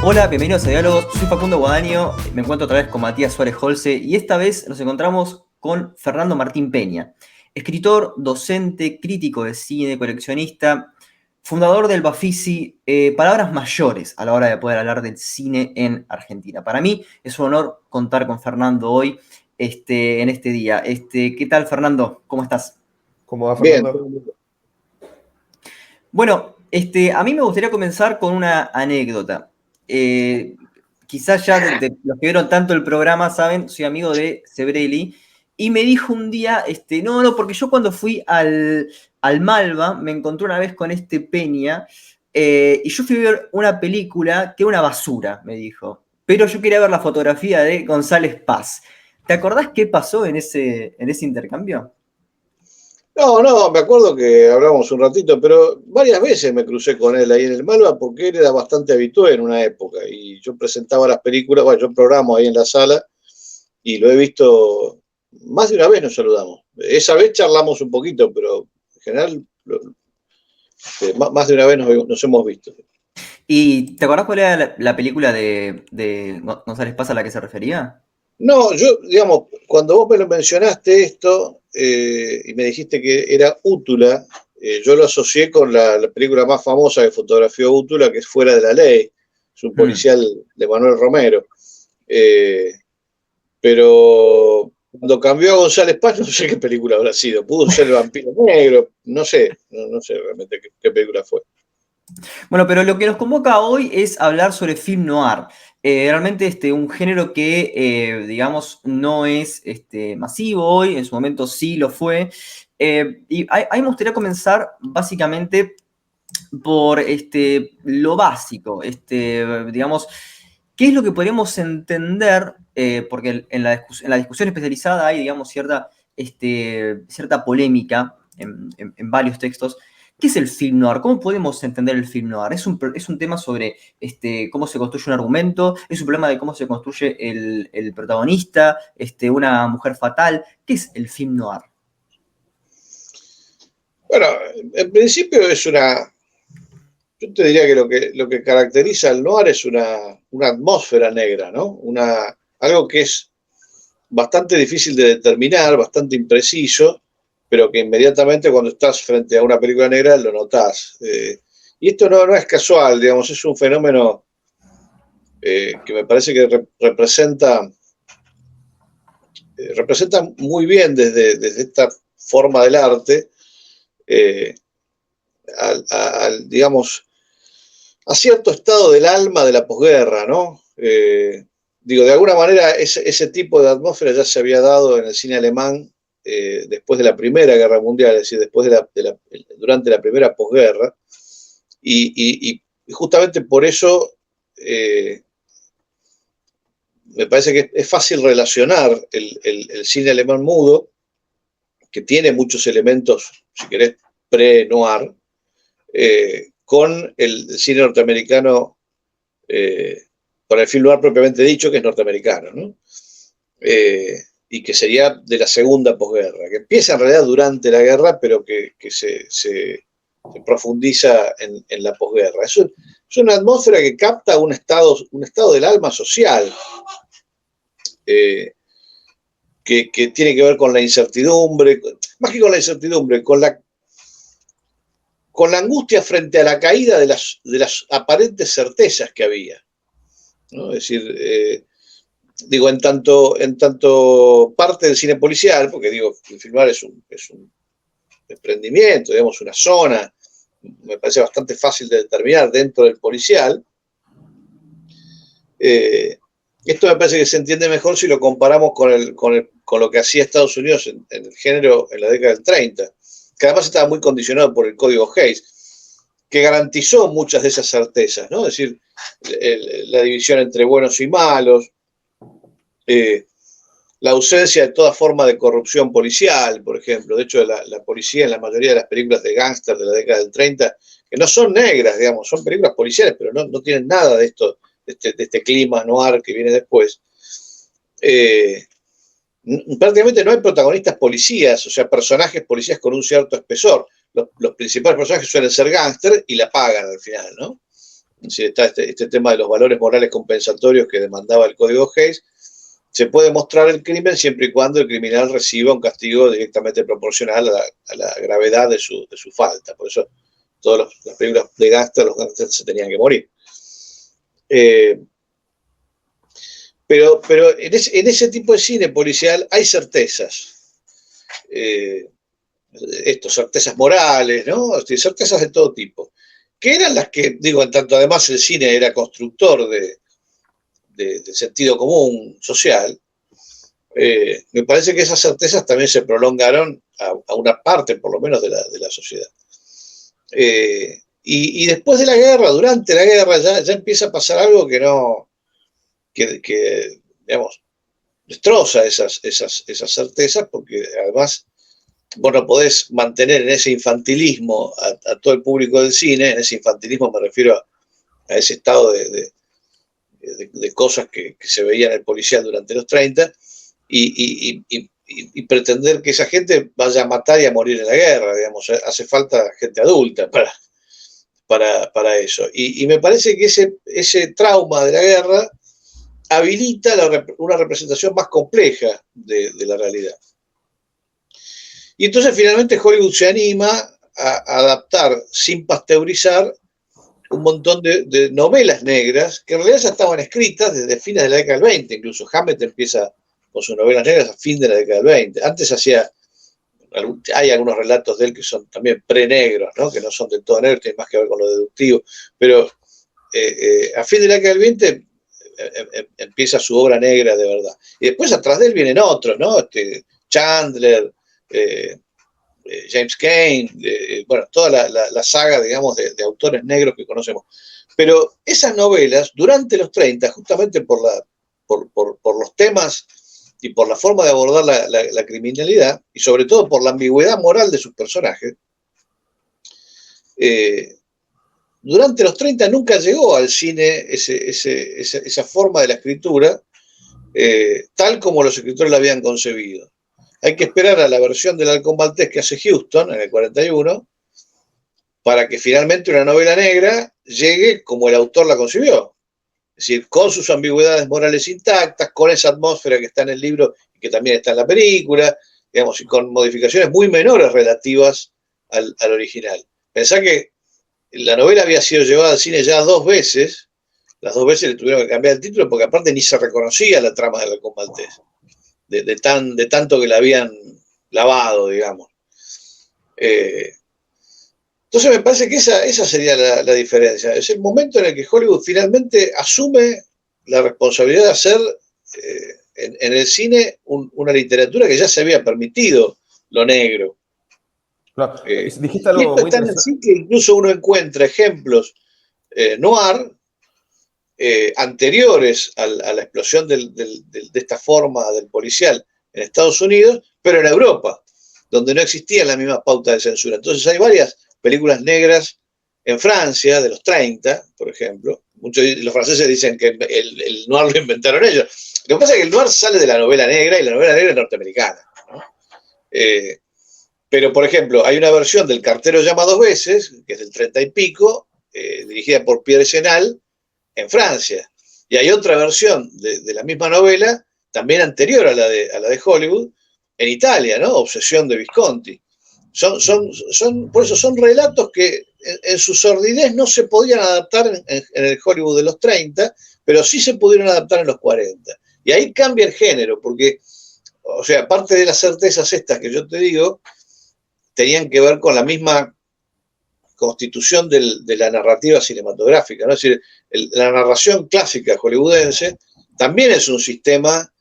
Hola, bienvenidos a Diálogos, soy Facundo Guadaño, me encuentro otra vez con Matías Suárez Holce y esta vez nos encontramos con Fernando Martín Peña, escritor, docente, crítico de cine, coleccionista, fundador del Bafisi, palabras mayores a la hora de poder hablar del cine en Argentina. Para mí es un honor contar con Fernando hoy en este día. ¿Qué tal, Fernando? ¿Cómo estás? ¿Cómo va, Bien, Fernando? Bueno, a mí me gustaría comenzar con una anécdota. Eh, Quizás ya de los que vieron tanto el programa saben, soy amigo de Sebrelli, y me dijo un día, no, porque yo cuando fui al Malva me encontré una vez con Peña, y yo fui a ver una película que era una basura, me dijo, pero yo quería ver la fotografía de González Paz. ¿Te acordás qué pasó en ese intercambio? no, me acuerdo que hablamos un ratito, pero varias veces me crucé con él ahí en el Malva porque él era bastante habitué en una época y yo presentaba las películas, bueno, yo programo ahí en la sala y lo he visto más de una vez, nos saludamos. Esa vez charlamos un poquito, pero en general más de una vez nos hemos visto. ¿Y te acordás cuál era la película de González Paz a la que se refería? No, yo, digamos, cuando vos me lo mencionaste esto y me dijiste que era Útula, yo lo asocié con la película más famosa que fotografió Útula, que es Fuera de la Ley. Es un Hmm. policial de Manuel Romero. Eh, pero cuando cambió a González Paz, no sé qué película habrá sido. Pudo ser El Vampiro Negro, no sé realmente qué película fue. Bueno, pero lo que nos convoca hoy es hablar sobre film noir. Realmente un género que, digamos, no es masivo hoy, en su momento sí lo fue. Y ahí me gustaría comenzar básicamente por lo básico, digamos, ¿qué es lo que podemos entender? Porque en la discusión especializada hay, digamos, cierta polémica en varios textos. ¿Qué es el film noir? ¿Cómo podemos entender el film noir? Es un tema sobre cómo se construye un argumento, es un problema de cómo se construye el protagonista, una mujer fatal. ¿Qué es el film noir? Bueno, en principio yo te diría que lo que caracteriza al noir es una atmósfera negra, ¿no? Algo que es bastante difícil de determinar, bastante impreciso, pero que inmediatamente cuando estás frente a una película negra lo notás. Y esto no es casual, digamos, es un fenómeno que me parece que representa muy bien desde esta forma del arte eh, digamos, a cierto estado del alma de la posguerra, ¿no? Digo, de alguna manera ese tipo de atmósfera ya se había dado en el cine alemán después de la Primera Guerra Mundial, es decir, durante la primera posguerra, y justamente por eso me parece que es fácil relacionar el cine alemán mudo, que tiene muchos elementos, si querés, pre-noir, con el cine norteamericano, con el film noir propiamente dicho, que es norteamericano, ¿no? Y que sería de la segunda posguerra, que empieza en realidad durante la guerra, pero que se profundiza en la posguerra. Es una atmósfera que capta un estado del alma social, eh, que tiene que ver con la incertidumbre, más que con la incertidumbre, con la angustia frente a la caída de las aparentes certezas que había, ¿no? Es decir, digo, en tanto parte del cine policial, porque digo, el filmar es un desprendimiento, digamos, una zona, me parece bastante fácil de determinar dentro del policial. Esto me parece que se entiende mejor si lo comparamos con lo que hacía Estados Unidos en el género en la década del 30, que además estaba muy condicionado por el Código Hays, que garantizó muchas de esas certezas, ¿no? Es decir, la división entre buenos y malos, eh, la ausencia de toda forma de corrupción policial, por ejemplo. De hecho, la policía en la mayoría de las películas de gángster de la década del 30, que no son negras, digamos, son películas policiales, pero no tienen nada de esto, de este clima noir que viene después. Eh, Prácticamente no hay protagonistas policías, o sea, personajes policías con un cierto espesor. Los principales personajes suelen ser gángster y la pagan al final, ¿no? Si está este tema de los valores morales compensatorios que demandaba el Código Hayes, se puede mostrar el crimen siempre y cuando el criminal reciba un castigo directamente proporcional a la gravedad de su falta. Por eso todas las películas de gángster, los gángsters se tenían que morir. Pero en ese tipo de cine policial hay certezas. Certezas morales, ¿no? Certezas de todo tipo. Que eran las que, digo, en tanto además el cine era constructor de sentido común social, me parece que esas certezas también se prolongaron a una parte, por lo menos, de la sociedad. Y después de la guerra, durante la guerra, ya empieza a pasar algo que digamos, destroza esas certezas, porque además vos no podés mantener en ese infantilismo a todo el público del cine. En ese infantilismo me refiero a ese estado de cosas que se veían en el policial durante los 30 y pretender que esa gente vaya a matar y a morir en la guerra, digamos. Hace falta gente adulta para eso. Y me parece que ese trauma de la guerra habilita una representación más compleja de la realidad. Y entonces finalmente Hollywood se anima a adaptar sin pasteurizar un montón de novelas negras que en realidad ya estaban escritas desde fines de la década del 20. Incluso Hammett empieza con sus novelas negras a fin de la década del 20. Antes hay algunos relatos de él que son también pre-negros, ¿no? Que no son del todo negros, tienen más que ver con lo deductivo. Pero a fin de la década del 20 empieza su obra negra de verdad. Y después atrás de él vienen otros, ¿no? Chandler, James Cain, bueno, toda la saga, digamos, de autores negros que conocemos. Pero esas novelas, durante los 30, justamente por los temas y por la forma de abordar la criminalidad, y sobre todo por la ambigüedad moral de sus personajes, durante los 30 nunca llegó al cine esa forma de la escritura tal como los escritores la habían concebido. Hay que esperar a la versión del Halcón Maltés que hace Huston en el 41 para que finalmente una novela negra llegue como el autor la concibió. Es decir, con sus ambigüedades morales intactas, con esa atmósfera que está en el libro y que también está en la película, digamos, y con modificaciones muy menores relativas al original. Pensá que la novela había sido llevada al cine ya 2 veces, las 2 veces le tuvieron que cambiar el título porque aparte ni se reconocía la trama del Halcón Maltés, de tanto que la habían lavado, digamos. Entonces me parece que esa sería la diferencia. Es el momento en el que Hollywood finalmente asume la responsabilidad de hacer en el cine una literatura que ya se había permitido lo negro. Claro. Dijiste algo muy interesante. Así que incluso uno encuentra ejemplos noir anteriores a la explosión de esta forma del policial en Estados Unidos, pero en Europa, donde no existía la misma pauta de censura. Entonces hay varias películas negras en Francia, de los 30, por ejemplo. Muchos los franceses dicen que el noir lo inventaron ellos. Lo que pasa es que el noir sale de la novela negra y la novela negra es norteamericana, ¿no? Pero, por ejemplo, hay una versión del Cartero llama 2 veces, que es del 30 y pico, dirigida por Pierre Senal, en Francia. Y hay otra versión de la misma novela, también anterior a la de Hollywood, en Italia, ¿no? Obsesión de Visconti. Por eso son relatos que en su sordidez no se podían adaptar en el Hollywood de los 30, pero sí se pudieron adaptar en los 40. Y ahí cambia el género, porque, o sea, aparte de las certezas estas que yo te digo, tenían que ver con la misma constitución de la narrativa cinematográfica, ¿no? Es decir, la narración clásica hollywoodense también es un sistema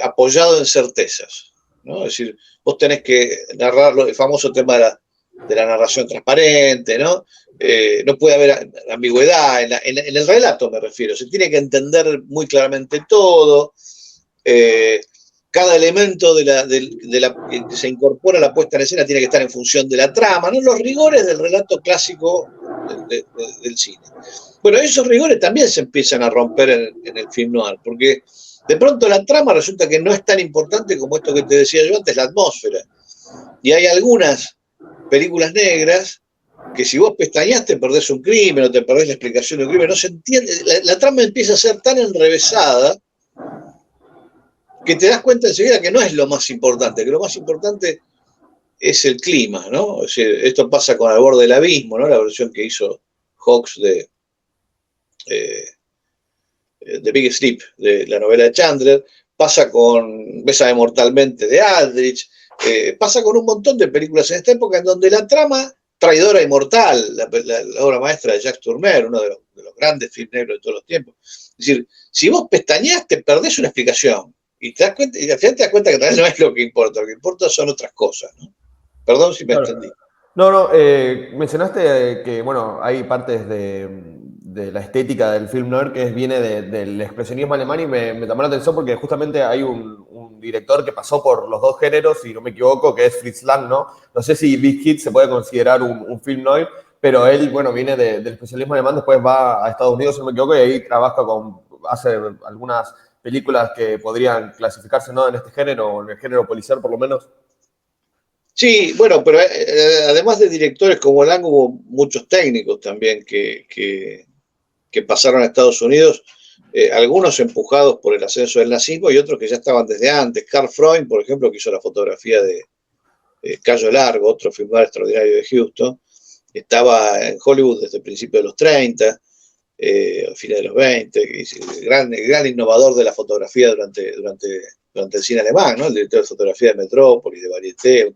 apoyado en certezas, ¿no? Es decir, vos tenés que narrar el famoso tema de la narración transparente, ¿no? No puede haber ambigüedad en el relato, me refiero. Se tiene que entender muy claramente todo. Cada elemento que se incorpora a la puesta en escena tiene que estar en función de la trama, ¿no? Los rigores del relato clásico del cine. Bueno, esos rigores también se empiezan a romper en el film noir, porque de pronto la trama resulta que no es tan importante como esto que te decía yo antes, la atmósfera. Y hay algunas películas negras que si vos pestañás te perdés un crimen o te perdés la explicación de un crimen, no se entiende, la trama empieza a ser tan enrevesada que te das cuenta enseguida que no es lo más importante, que lo más importante es el clima, ¿no? O sea, esto pasa con Al borde del abismo, ¿no? La versión que hizo Hawks de Big Sleep, de la novela de Chandler, pasa con Bésame mortalmente de Aldrich, pasa con un montón de películas en esta época en donde la trama Traidora y mortal, la obra maestra de Jacques Tourneur, uno de los grandes films negros de todos los tiempos. Es decir, si vos pestañás, te perdés una explicación. Y te das cuenta, y al final te das cuenta que no es lo que importa son otras cosas, ¿no? Perdón si me extendí. No, mencionaste que, bueno, hay partes de la estética del film noir que viene del expresionismo alemán y me llamó la atención porque justamente hay un director que pasó por los dos géneros, si no me equivoco, que es Fritz Lang, ¿no? No sé si Big Hit se puede considerar un film noir, pero él, bueno, viene del expresionismo alemán, después va a Estados Unidos, si no me equivoco, y ahí hace algunas películas que podrían clasificarse, ¿no?, en este género, o en el género policial por lo menos. Sí, bueno, pero además de directores como Lang, hubo muchos técnicos también que pasaron a Estados Unidos, algunos empujados por el ascenso del nazismo y otros que ya estaban desde antes. Karl Freund, por ejemplo, que hizo la fotografía de Cayo Largo, otro filmador extraordinario de Houston, estaba en Hollywood desde el principio de los 30, a fines de los 20, gran innovador de la fotografía durante el cine alemán, ¿no? El director de fotografía de Metrópolis, de Varieté,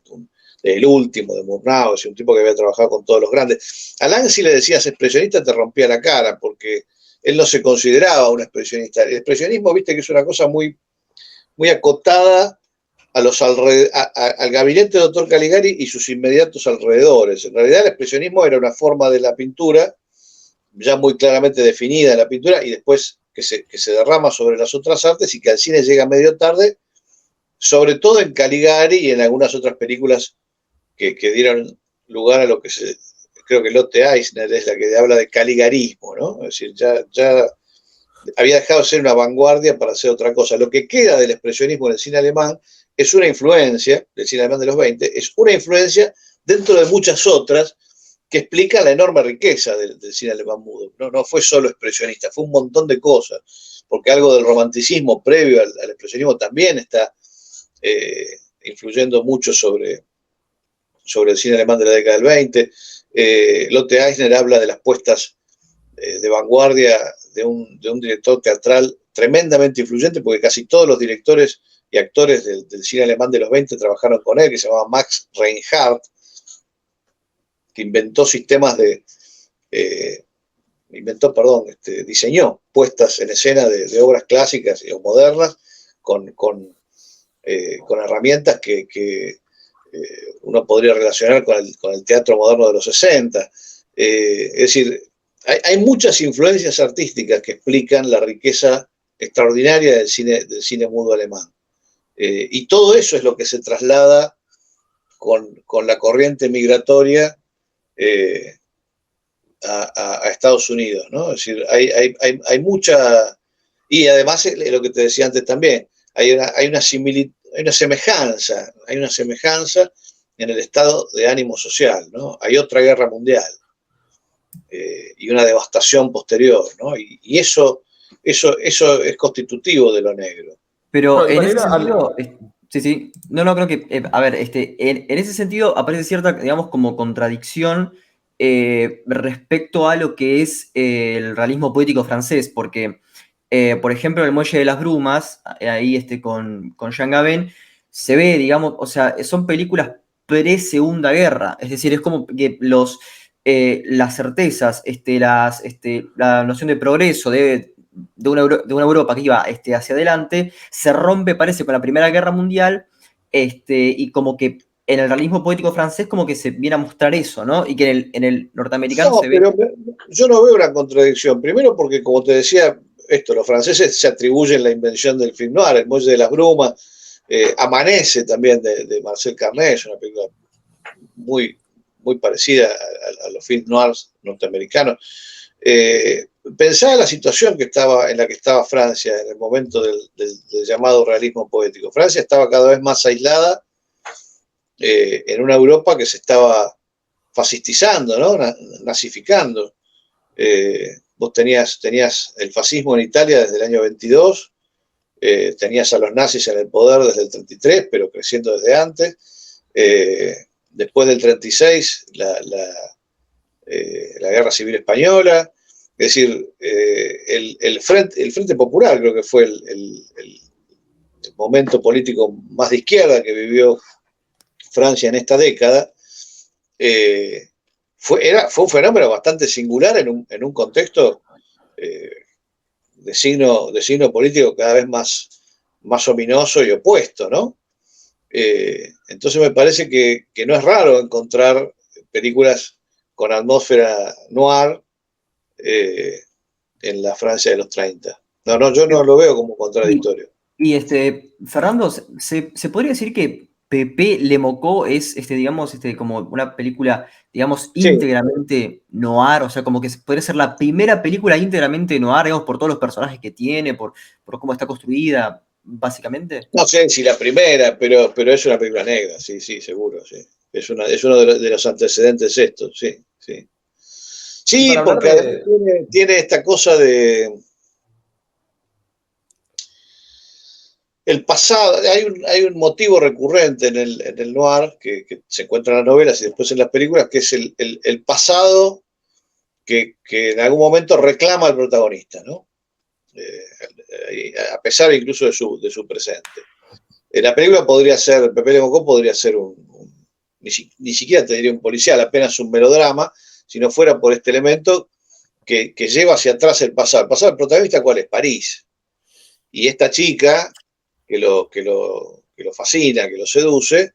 el último, de Murnau, un tipo que había trabajado con todos los grandes. A Lang, si le decías expresionista, te rompía la cara, porque él no se consideraba un expresionista. El expresionismo, viste, que es una cosa muy, muy acotada al gabinete de Dr. Caligari y sus inmediatos alrededores. En realidad, el expresionismo era una forma de la pintura, ya muy claramente definida en la pintura, y después que se derrama sobre las otras artes y que al cine llega medio tarde, sobre todo en Caligari y en algunas otras películas que dieron lugar a lo que creo que Lotte Eisner es la que habla de caligarismo, ¿no? Es decir, ya había dejado de ser una vanguardia para hacer otra cosa. Lo que queda del expresionismo en el cine alemán es una influencia, del cine alemán de los 20, es una influencia dentro de muchas otras que explica la enorme riqueza del cine alemán mudo. No fue solo expresionista, fue un montón de cosas, porque algo del romanticismo previo al expresionismo también está influyendo mucho sobre el cine alemán de la década del 20. Lotte Eisner habla de las puestas de vanguardia de un director teatral tremendamente influyente, porque casi todos los directores y actores del cine alemán de los 20 trabajaron con él, que se llamaba Max Reinhardt, que diseñó puestas en escena de obras clásicas o modernas con herramientas que uno podría relacionar con el teatro moderno de los 60. Es decir, hay muchas influencias artísticas que explican la riqueza extraordinaria del cine mudo alemán. Y todo eso es lo que se traslada con la corriente migratoria a Estados Unidos, ¿no? Es decir, hay mucha... Y además, lo que te decía antes también, hay una semejanza en el estado de ánimo social, ¿no? Hay otra guerra mundial y una devastación posterior, ¿no? Y eso es constitutivo de lo negro. Pero en ese sentido, sí, no, creo que, a ver, en ese sentido aparece cierta, digamos, como contradicción respecto a lo que es el realismo poético francés, porque, por ejemplo, El Muelle de las Brumas, ahí con Jean Gabin, se ve, digamos, o sea, son películas pre-Segunda Guerra, es decir, es como que las certezas, la noción de progreso de una Europa que iba hacia adelante, se rompe, parece, con la Primera Guerra Mundial, y como que en el realismo poético francés como que se viene a mostrar eso, ¿no? Y que en el norteamericano se ve... Pero yo no veo una contradicción. Primero porque, como te decía, los franceses se atribuyen la invención del film noir, El Muelle de las Brumas, Amanece también de Marcel Carné, es una película muy, muy parecida a los films noirs norteamericanos. Pensaba la situación en la que estaba Francia en el momento del llamado realismo poético. Francia estaba cada vez más aislada en una Europa que se estaba fascistizando, ¿no? Nazificando. Vos tenías el fascismo en Italia desde el año 22, tenías a los nazis en el poder desde el 33, pero creciendo desde antes. Después del 36, la Guerra Civil Española. Es decir, el Frente Popular creo que fue el momento político más de izquierda que vivió Francia en esta década. Fue un fenómeno bastante singular en un contexto de signo político cada vez más ominoso y opuesto, ¿no? Entonces me parece que no es raro encontrar películas con atmósfera noir en la Francia de los 30. Yo no lo veo como contradictorio. Y Fernando, ¿se podría decir que Pepe Le Mocó es, digamos, como una película, digamos, íntegramente noir? O sea, como que podría ser la primera película íntegramente noir, digamos, por todos los personajes que tiene, por cómo está construida, básicamente. No sé si la primera, pero es una película negra, sí, seguro, sí. Es uno de los antecedentes estos, sí. Sí, porque tiene esta cosa de el pasado. Hay un motivo recurrente en el noir que se encuentra en las novelas y después en las películas, que es el pasado que en algún momento reclama al protagonista, ¿no? A pesar incluso de su presente. La película podría ser, Pepe Le Mocó podría ser ni siquiera te diría un policial, apenas un melodrama, si no fuera por este elemento que lleva hacia atrás el pasado. El pasado del protagonista, ¿cuál es? París. Y esta chica que lo fascina, que lo seduce,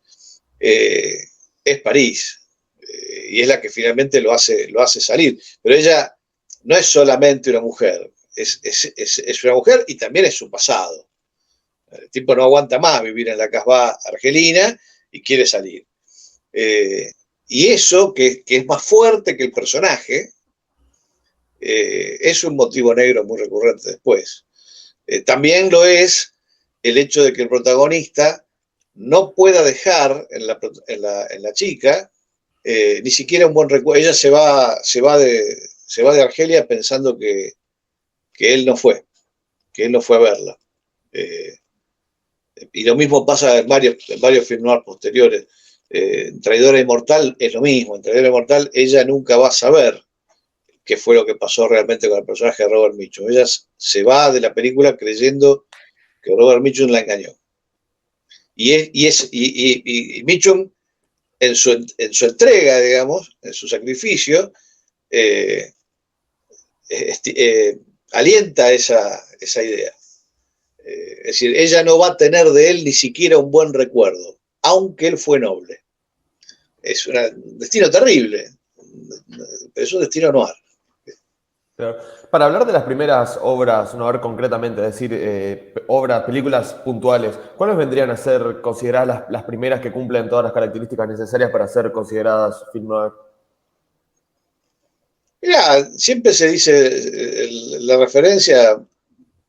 es París. Y es la que finalmente lo hace salir. Pero ella no es solamente una mujer, es una mujer y también es su pasado. El tipo no aguanta más vivir en la Casbah argelina y quiere salir. Y eso, que es más fuerte que el personaje, es un motivo negro muy recurrente después. También lo es el hecho de que el protagonista no pueda dejar en la chica ni siquiera un buen recuerdo. Ella se va de Argelia pensando que él no fue a verla. Y lo mismo pasa en varios film noir posteriores. Traidora Inmortal es lo mismo. En Traidora Inmortal ella nunca va a saber qué fue lo que pasó realmente con el personaje de Robert Mitchum. Ella se va de la película creyendo que Robert Mitchum la engañó. Y Mitchum, en su entrega, digamos, en su sacrificio, alienta esa idea. Es decir, ella no va a tener de él ni siquiera un buen recuerdo, aunque él fue noble. Es un destino terrible, pero es un destino noir. Para hablar de las primeras obras noir concretamente, es decir, películas puntuales, ¿cuáles vendrían a ser consideradas las primeras que cumplen todas las características necesarias para ser consideradas film noir? Mirá, siempre se dice, la referencia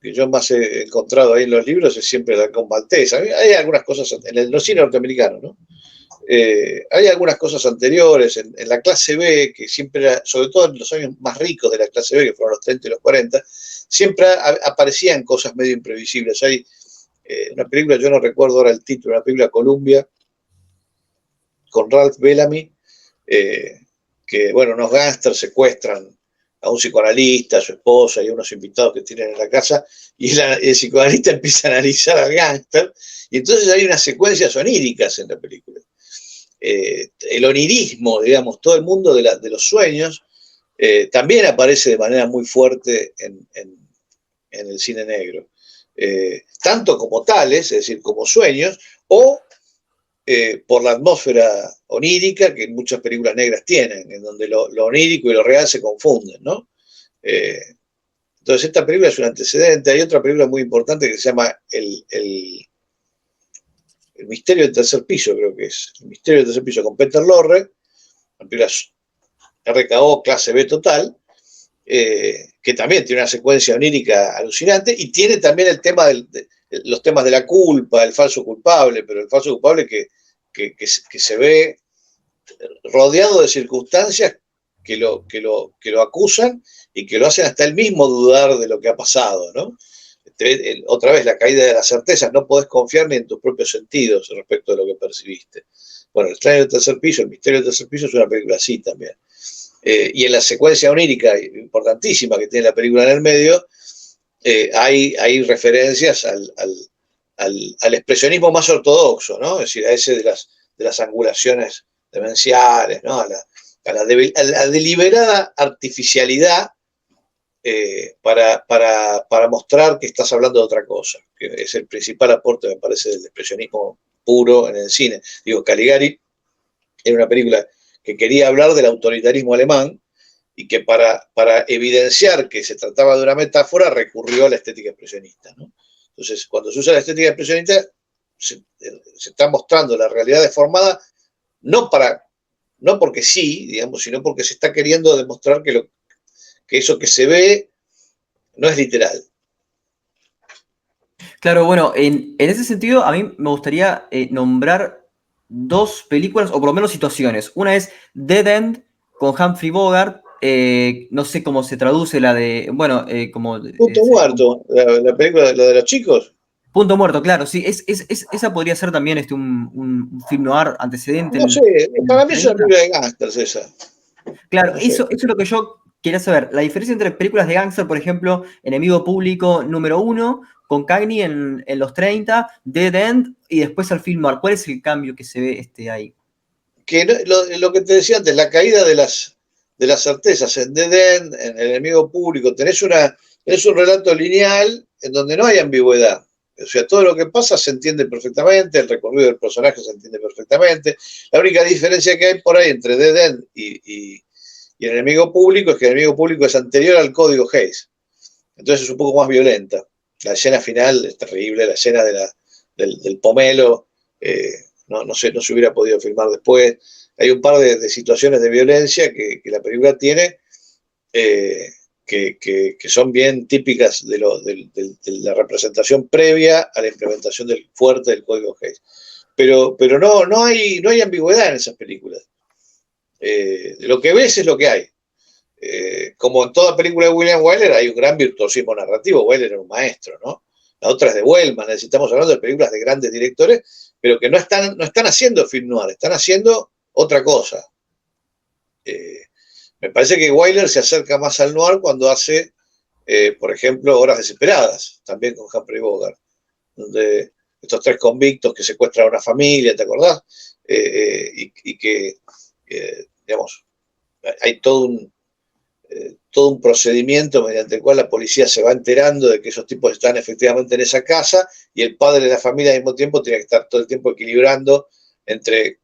que yo más he encontrado ahí en los libros es siempre la con Maltés. Hay algunas cosas en el cine norteamericano, ¿no? Hay algunas cosas anteriores en la clase B, que siempre era, sobre todo en los años más ricos de la clase B, que fueron los 30 y los 40, siempre aparecían cosas medio imprevisibles. Hay una película, yo no recuerdo ahora el título, una película Columbia, con Ralph Bellamy, que, bueno, unos gángsters secuestran a un psicoanalista, a su esposa y a unos invitados que tienen en la casa, y el psicoanalista empieza a analizar al gángster, y entonces hay unas secuencias oníricas en la película. El onirismo, digamos, todo el mundo de los sueños, también aparece de manera muy fuerte en el cine negro. Tanto como tales, es decir, como sueños, o por la atmósfera onírica que muchas películas negras tienen, en donde lo onírico y lo real se confunden, ¿no? Entonces esta película es un antecedente. Hay otra película muy importante que se llama El Misterio del Tercer Piso, creo que es. El Misterio del Tercer Piso, con Peter Lorre, una película RKO, clase B total, que también tiene una secuencia onírica alucinante y tiene también el tema los temas de la culpa, el falso culpable, pero el falso culpable que se ve rodeado de circunstancias que lo acusan y que lo hacen hasta él mismo dudar de lo que ha pasado, ¿no? Otra vez, la caída de las certezas, no podés confiar ni en tus propios sentidos respecto de lo que percibiste. Bueno, El extraño del tercer piso, El misterio del tercer piso es una película así también. Y en la secuencia onírica importantísima que tiene la película en el medio, hay referencias al expresionismo más ortodoxo, ¿no? Es decir, a ese de las angulaciones demenciales, ¿no? A la deliberada artificialidad para mostrar que estás hablando de otra cosa, que es el principal aporte, me parece, del expresionismo puro en el cine. Digo, Caligari era una película que quería hablar del autoritarismo alemán y que para evidenciar que se trataba de una metáfora recurrió a la estética expresionista, ¿no? Entonces, cuando se usa la estética expresionista, se está mostrando la realidad deformada, no porque sí, digamos, sino porque se está queriendo demostrar que eso que se ve no es literal. Claro, bueno, en ese sentido a mí me gustaría nombrar dos películas, o por lo menos situaciones. Una es Dead End con Humphrey Bogart. No sé cómo se traduce la de, bueno, como... Punto muerto, la película la de los chicos. Punto muerto, claro, sí. Esa podría ser también un film noir antecedente. No sé, para mí es una película de gángsters esa. Claro, No sé. eso es lo que yo quería saber. La diferencia entre películas de gángster, por ejemplo, Enemigo Público número 1, con Cagney en los 30, Dead End, y después al film noir. ¿Cuál es el cambio que se ve ahí? Que lo que te decía antes, la caída de las certezas en Dead End, en El Enemigo Público, tenés un relato lineal en donde no hay ambigüedad. O sea, todo lo que pasa se entiende perfectamente, el recorrido del personaje se entiende perfectamente. La única diferencia que hay por ahí entre Dead End y El Enemigo Público es que El Enemigo Público es anterior al código Hays. Entonces es un poco más violenta. La escena final es terrible, la escena del pomelo, no se hubiera podido filmar después. Hay un par de situaciones de violencia que la película tiene, que son bien típicas de la representación previa a la implementación del fuerte del código Hays. Pero no hay ambigüedad en esas películas. Lo que ves es lo que hay. Como en toda película de William Wyler, hay un gran virtuosismo narrativo. Wyler era un maestro, ¿no? La otra es de Wellman. Estamos hablando de películas de grandes directores, pero que no están haciendo film noir, están haciendo otra cosa. Me parece que Wyler se acerca más al noir cuando hace, por ejemplo, Horas Desesperadas, también con Humphrey Bogart, donde estos tres convictos que secuestran a una familia, ¿te acordás? Y que, digamos, hay todo un procedimiento mediante el cual la policía se va enterando de que esos tipos están efectivamente en esa casa y el padre de la familia al mismo tiempo tiene que estar todo el tiempo equilibrando entre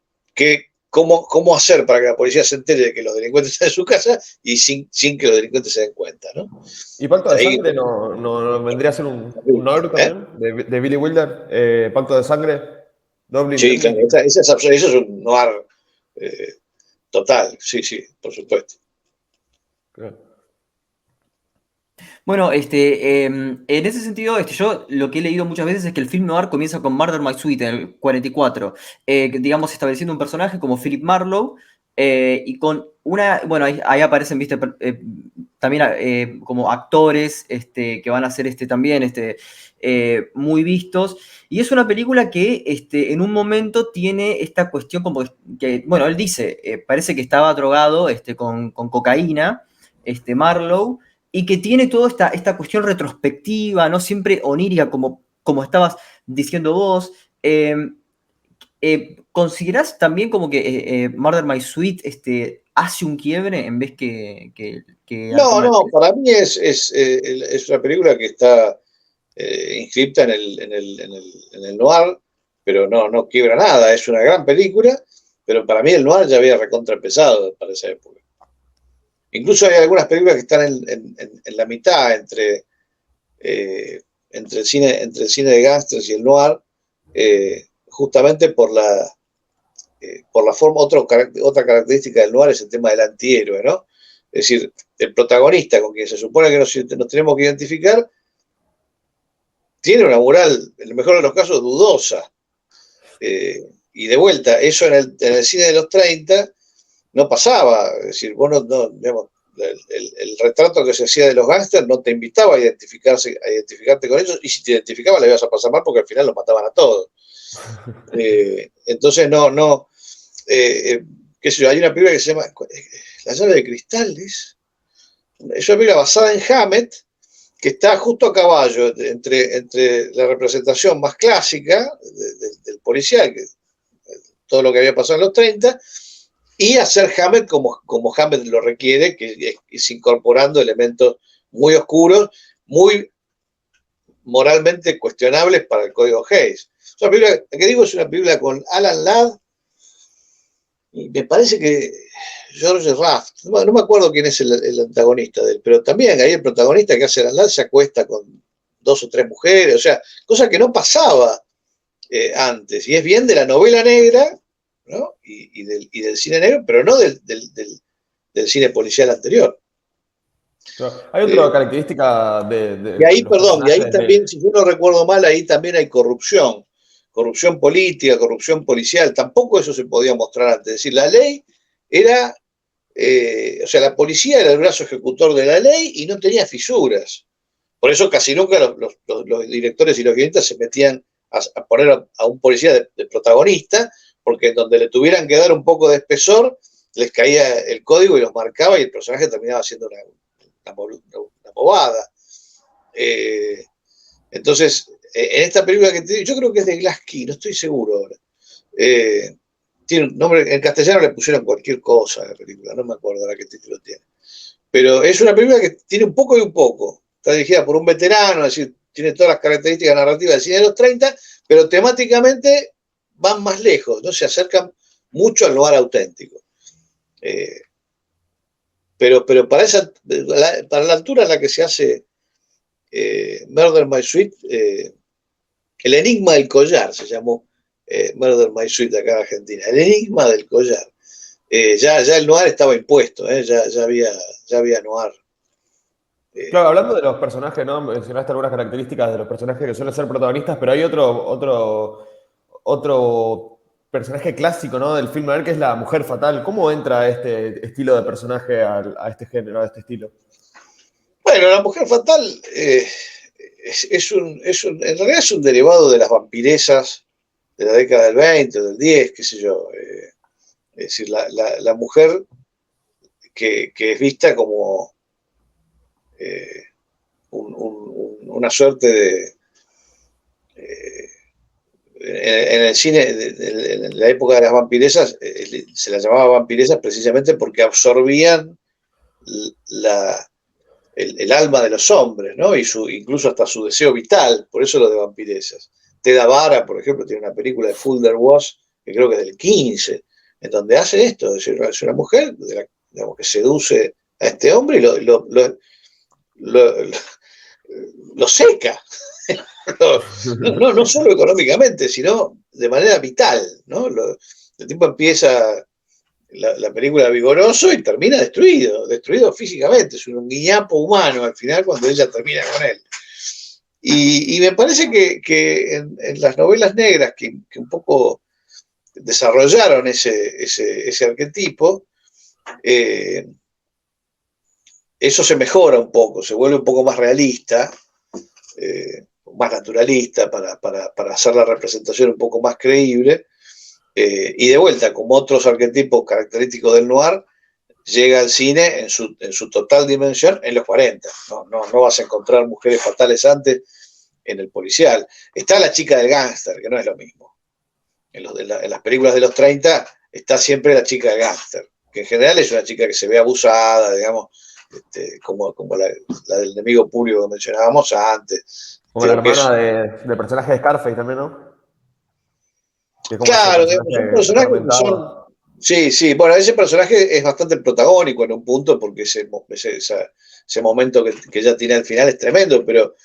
cómo hacer para que la policía se entere de que los delincuentes están en su casa y sin que los delincuentes se den cuenta, ¿no? ¿Y Pacto de Sangre no vendría a ser un noir también? De Billy Wilder, Pacto de Sangre, Dublin. Sí, claro, eso es un noir total, sí, por supuesto. Claro. Bueno, en ese sentido, yo lo que he leído muchas veces es que el film noir comienza con Murder My Sweet en el 44, digamos, estableciendo un personaje como Philip Marlowe, y con bueno, ahí aparecen, viste, también como actores que van a ser también muy vistos, y es una película que en un momento tiene esta cuestión como que bueno, él dice, parece que estaba drogado con cocaína, Marlowe, y que tiene toda esta cuestión retrospectiva, ¿no? Siempre onírica, como estabas diciendo vos. ¿Considerás también como que Murder My Sweet hace un quiebre en vez que No, para mí es una película que está inscripta en el noir, pero no quiebra nada. Es una gran película, pero para mí el noir ya había recontraempezado para esa época. Incluso hay algunas películas que están en la mitad entre el cine de gángsters y el noir, justamente por la forma. Otra característica del noir es el tema del antihéroe, ¿no? Es decir, el protagonista con quien se supone que nos tenemos que identificar tiene una moral, en el mejor de los casos, dudosa. y de vuelta, eso en el cine de los 30 no pasaba. Es decir, vos digamos, el retrato que se hacía de los gángsters no te invitaba a identificarte con ellos, y si te identificabas le ibas a pasar mal porque al final los mataban a todos. Entonces, qué sé yo, hay una película que se llama La llave de cristal, es una película basada en Hammett, que está justo a caballo entre la representación más clásica del policial, todo lo que había pasado en los 30, y hacer Hammett como Hammett lo requiere, que es incorporando elementos muy oscuros, muy moralmente cuestionables para el código Hays. Una película, que digo, es una película con Alan Ladd, y me parece que George Raft, no me acuerdo quién es el antagonista de él, pero también ahí el protagonista que hace Alan Ladd se acuesta con 2 o 3 mujeres, o sea, cosa que no pasaba antes, y es bien de la novela negra, ¿no? y del cine negro, pero no del cine policial anterior. Claro. Hay otra característica de Y ahí, los perdón, y ahí también, personajes si yo no recuerdo mal, ahí también hay corrupción política, corrupción policial, tampoco eso se podía mostrar antes. Es decir, la ley era, o sea, la policía era el brazo ejecutor de la ley y no tenía fisuras. Por eso casi nunca los directores y los guionistas se metían a poner a un policía de protagonista, porque donde le tuvieran que dar un poco de espesor, les caía el código y los marcaba y el personaje terminaba siendo una bobada. Entonces, en esta película que te digo, yo creo que es de Glass-Key, no estoy seguro ahora. Tiene un nombre, en castellano le pusieron cualquier cosa a la película, no me acuerdo ahora qué título tiene. Pero es una película que tiene un poco y un poco. Está dirigida por un veterano, es decir, tiene todas las características narrativas del cine de los 30, pero temáticamente van más lejos, ¿no? Se acercan mucho al lugar auténtico. Pero para la altura en la que se hace Murder My Sweet, el enigma del collar se llamó Murder My Sweet acá en Argentina, el enigma del collar. Ya el noir estaba impuesto, ya había noir. Claro, hablando de los personajes, ¿no? Mencionaste algunas características de los personajes que suelen ser protagonistas, pero hay otro personaje clásico, ¿no? Del film noir, que es la mujer fatal. ¿Cómo entra este estilo de personaje a este género, a este estilo? Bueno, la mujer fatal en realidad es un derivado de las vampiresas de la década del 20 o del 10, qué sé yo. Es decir, la mujer que es vista como una suerte de... en el cine, en la época de las vampiresas, se las llamaba vampiresas precisamente porque absorbían el alma de los hombres, ¿no? Incluso hasta su deseo vital, por eso lo de vampiresas. Teda Vara, por ejemplo, tiene una película de Fulder Was, que creo que es del 15, en donde hace esto, es una mujer digamos, que seduce a este hombre y lo seca. No solo económicamente, sino de manera vital, ¿no? El tipo empieza la película vigoroso y termina destruido físicamente, es un guiñapo humano al final cuando ella termina con él. Y me parece que en las novelas negras que un poco desarrollaron ese arquetipo, eso se mejora un poco, se vuelve un poco más realista, más naturalista para hacer la representación un poco más creíble. Y de vuelta, como otros arquetipos característicos del noir, llega al cine en su total dimensión en los 40. No vas a encontrar mujeres fatales antes en el policial. Está la chica del gángster, que no es lo mismo. En las películas de los 30 está siempre la chica del gángster, que en general es una chica que se ve abusada, digamos, como la del enemigo público que mencionábamos antes. Como la hermana del personaje de Scarface también, ¿no? Claro, son personajes que son... Sí, bueno, ese personaje es bastante protagónico en un punto porque ese momento que ella tiene al final es tremendo, pero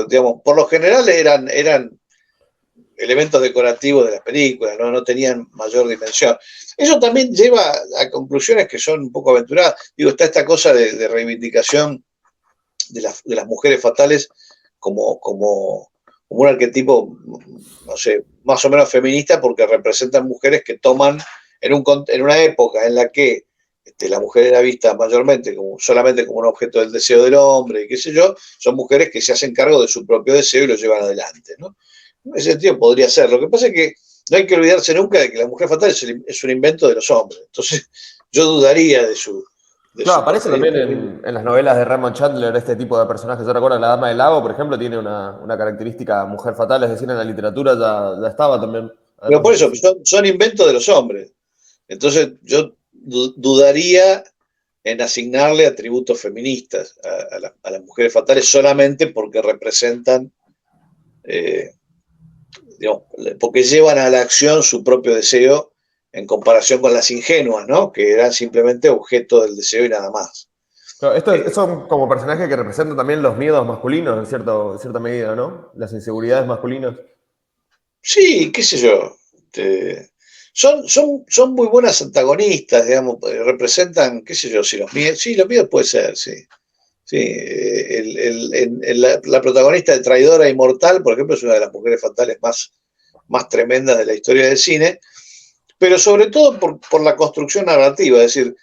digamos, por lo general eran elementos decorativos de las películas, no tenían mayor dimensión. Eso también lleva a conclusiones que son un poco aventuradas. Digo, está esta cosa de reivindicación de las mujeres fatales como como un arquetipo, no sé, más o menos feminista, porque representan mujeres que toman, en una época en la que la mujer era vista mayormente solamente como un objeto del deseo del hombre, y qué sé yo, son mujeres que se hacen cargo de su propio deseo y lo llevan adelante, ¿no? En ese sentido podría ser. Lo que pasa es que no hay que olvidarse nunca de que la mujer fatal es un invento de los hombres. Entonces, yo dudaría de su. Claro, aparece también en las novelas de Raymond Chandler este tipo de personajes. Yo recuerdo La Dama del Lago, por ejemplo, tiene una característica mujer fatal, es decir, en la literatura ya estaba también. Pero Además por de que eso, sí. son inventos de los hombres. Entonces, yo dudaría en asignarle atributos feministas a las mujeres fatales solamente porque representan, eh, digamos, porque llevan a la acción su propio deseo en comparación con las ingenuas, ¿no? Que eran simplemente objeto del deseo y nada más. Claro, Eh, son como personajes que representan también los miedos masculinos en cierta medida, ¿no? Las inseguridades masculinas. sí, qué sé yo. Son muy buenas antagonistas, digamos, representan, qué sé yo, si los miedos puede ser, sí. Sí, la protagonista de Traidora e Inmortal, por ejemplo, es una de las mujeres fatales más tremendas de la historia del cine, pero sobre todo por la construcción narrativa, es decir,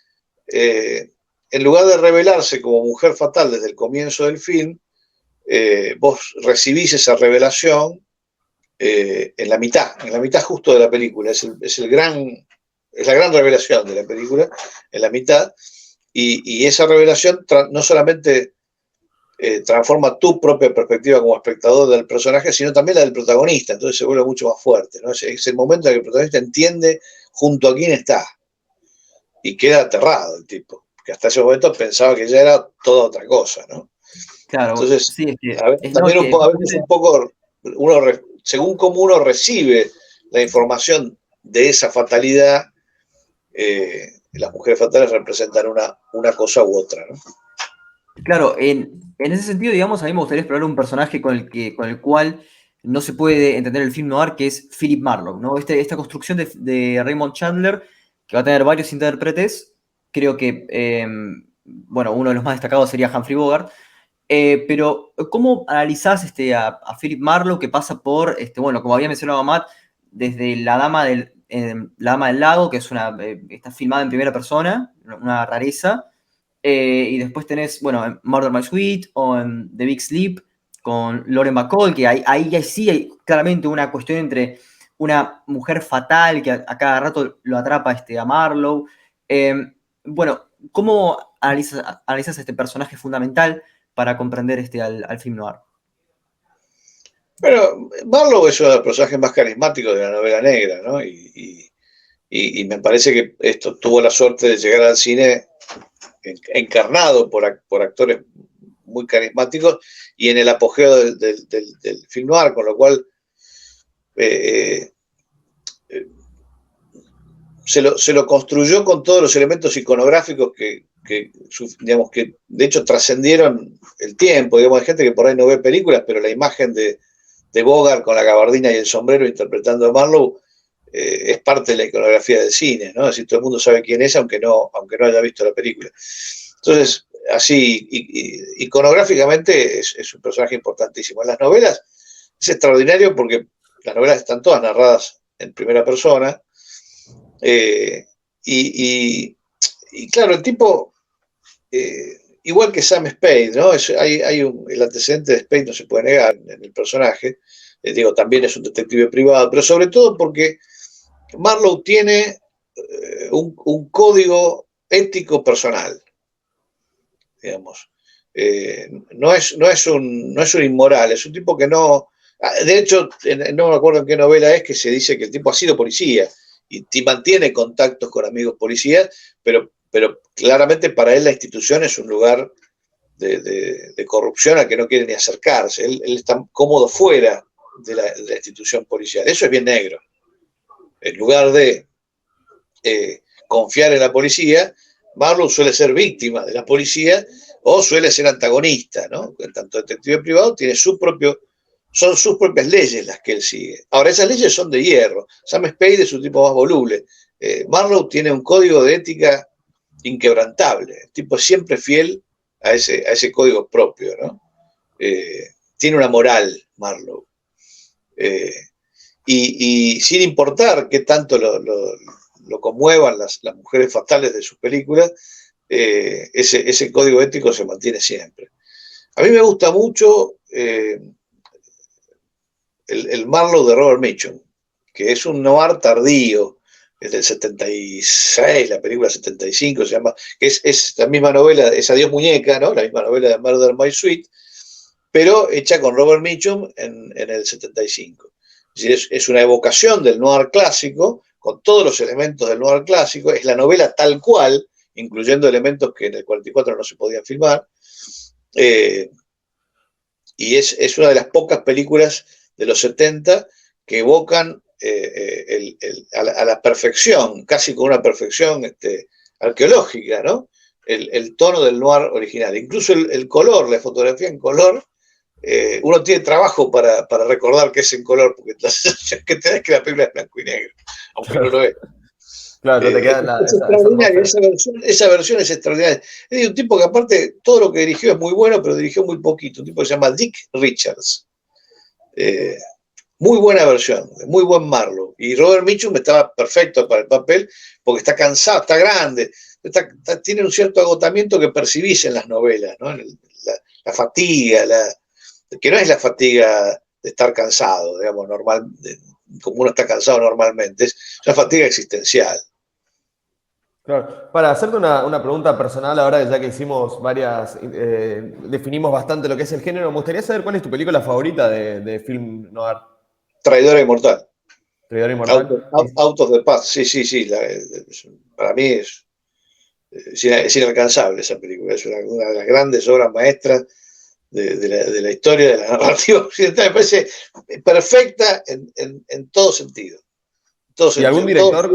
en lugar de revelarse como mujer fatal desde el comienzo del film, vos recibís esa revelación en la mitad justo de la película, es la gran revelación de la película, en la mitad, y esa revelación no solamente transforma tu propia perspectiva como espectador del personaje, sino también la del protagonista, entonces se vuelve mucho más fuerte, ¿no? Es el momento en que el protagonista entiende junto a quién está y queda aterrado el tipo, que hasta ese momento pensaba que ya era toda otra cosa, ¿no? Claro, Entonces, sí, es que, a veces, no, es también que a veces un justamente, poco, según cómo uno recibe la información de esa fatalidad, las mujeres fatales representan una cosa u otra, ¿no? claro, en ese sentido, digamos, a mí me gustaría explorar un personaje con el cual no se puede entender el film noir, que es Philip Marlowe, ¿no? Esta construcción de Raymond Chandler, que va a tener varios intérpretes, creo que, bueno, uno de los más destacados sería Humphrey Bogart. Pero, ¿cómo analizás a Philip Marlowe que pasa por, bueno, como había mencionado Matt, desde La Dama del Lago, que es está filmada en primera persona, una rareza, y después tenés, bueno, en Murder My Sweet o en The Big Sleep con Lauren Bacall, que ahí sí hay claramente una cuestión entre una mujer fatal que a cada rato lo atrapa a Marlowe. Eh, bueno, ¿cómo analizas este personaje fundamental para comprender al film noir? Pero Marlowe es uno de los personajes más carismáticos de la novela negra, ¿no? Y me parece que esto tuvo la suerte de llegar al cine encarnado por actores muy carismáticos y en el apogeo del film noir, con lo cual eh, eh, se lo construyó con todos los elementos iconográficos digamos, que de hecho trascendieron el tiempo. Digamos, hay gente que por ahí no ve películas, pero la imagen de Bogart con la gabardina y el sombrero interpretando a Marlowe es parte de la iconografía del cine, ¿no? Es decir, todo el mundo sabe quién es, aunque no haya visto la película. Entonces, así, iconográficamente es un personaje importantísimo. En las novelas es extraordinario porque las novelas están todas narradas en primera persona. Eh, y, y, claro, el tipo, igual que Sam Spade, ¿no? El antecedente de Spade no se puede negar en el personaje. Digo, también es un detective privado, pero sobre todo porque Marlowe tiene un código ético personal, digamos. No es un inmoral, es un tipo que no. De hecho, no me acuerdo en qué novela es que se dice que el tipo ha sido policía y mantiene contactos con amigos policías, pero claramente para él la institución es un lugar de corrupción al que no quiere ni acercarse. Él está cómodo fuera de la institución policial. Eso es bien negro. En lugar de confiar en la policía, Marlowe suele ser víctima de la policía o suele ser antagonista, ¿no? Tanto detective privado tiene son sus propias leyes las que él sigue. Ahora, esas leyes son de hierro. Sam Spade es un tipo más voluble. Marlowe tiene un código de ética inquebrantable. El tipo es siempre fiel a ese código propio, ¿no? Tiene una moral, Marlowe. Y sin importar qué tanto lo conmuevan las mujeres fatales de sus películas, ese código ético se mantiene siempre. A mí me gusta mucho el Marlowe de Robert Mitchum, que es un noir tardío, es del 76, la película 75 se llama, que es la misma novela, es Adiós Muñeca, ¿no? La misma novela de Murder My Sweet, pero hecha con Robert Mitchum en el 75. Es decir, es una evocación del noir clásico, con todos los elementos del noir clásico, es la novela tal cual, incluyendo elementos que en el 44 no se podían filmar, y es una de las pocas películas de los 70 que evocan a la perfección, casi con una perfección arqueológica, ¿no? El tono del noir original. Incluso el color, la fotografía en color, uno tiene trabajo para recordar que es en color, porque la sensación que te da es que la película es blanco y negro, aunque no lo es. Claro, no te queda es extraordinario, esa versión es extraordinaria. Es de un tipo que aparte todo lo que dirigió es muy bueno, pero dirigió muy poquito. Un tipo que se llama Dick Richards. Muy buena versión, muy buen Marlowe. Y Robert Mitchum estaba perfecto para el papel porque está cansado, está grande, tiene un cierto agotamiento que percibís en las novelas, ¿no? La fatiga, que no es la fatiga de estar cansado, digamos, normal, como uno está cansado normalmente, es una fatiga existencial. Claro. Para hacerte una pregunta personal, ahora ya que hicimos definimos bastante lo que es el género, me gustaría saber cuál es tu película favorita de film noir. Traidora Inmortal. Traidora Inmortal. Out of the Past, sí. Para mí es inalcanzable esa película. Es una de las grandes obras maestras de la historia de la narrativa occidental. Me parece perfecta en todo sentido. ¿Y algún director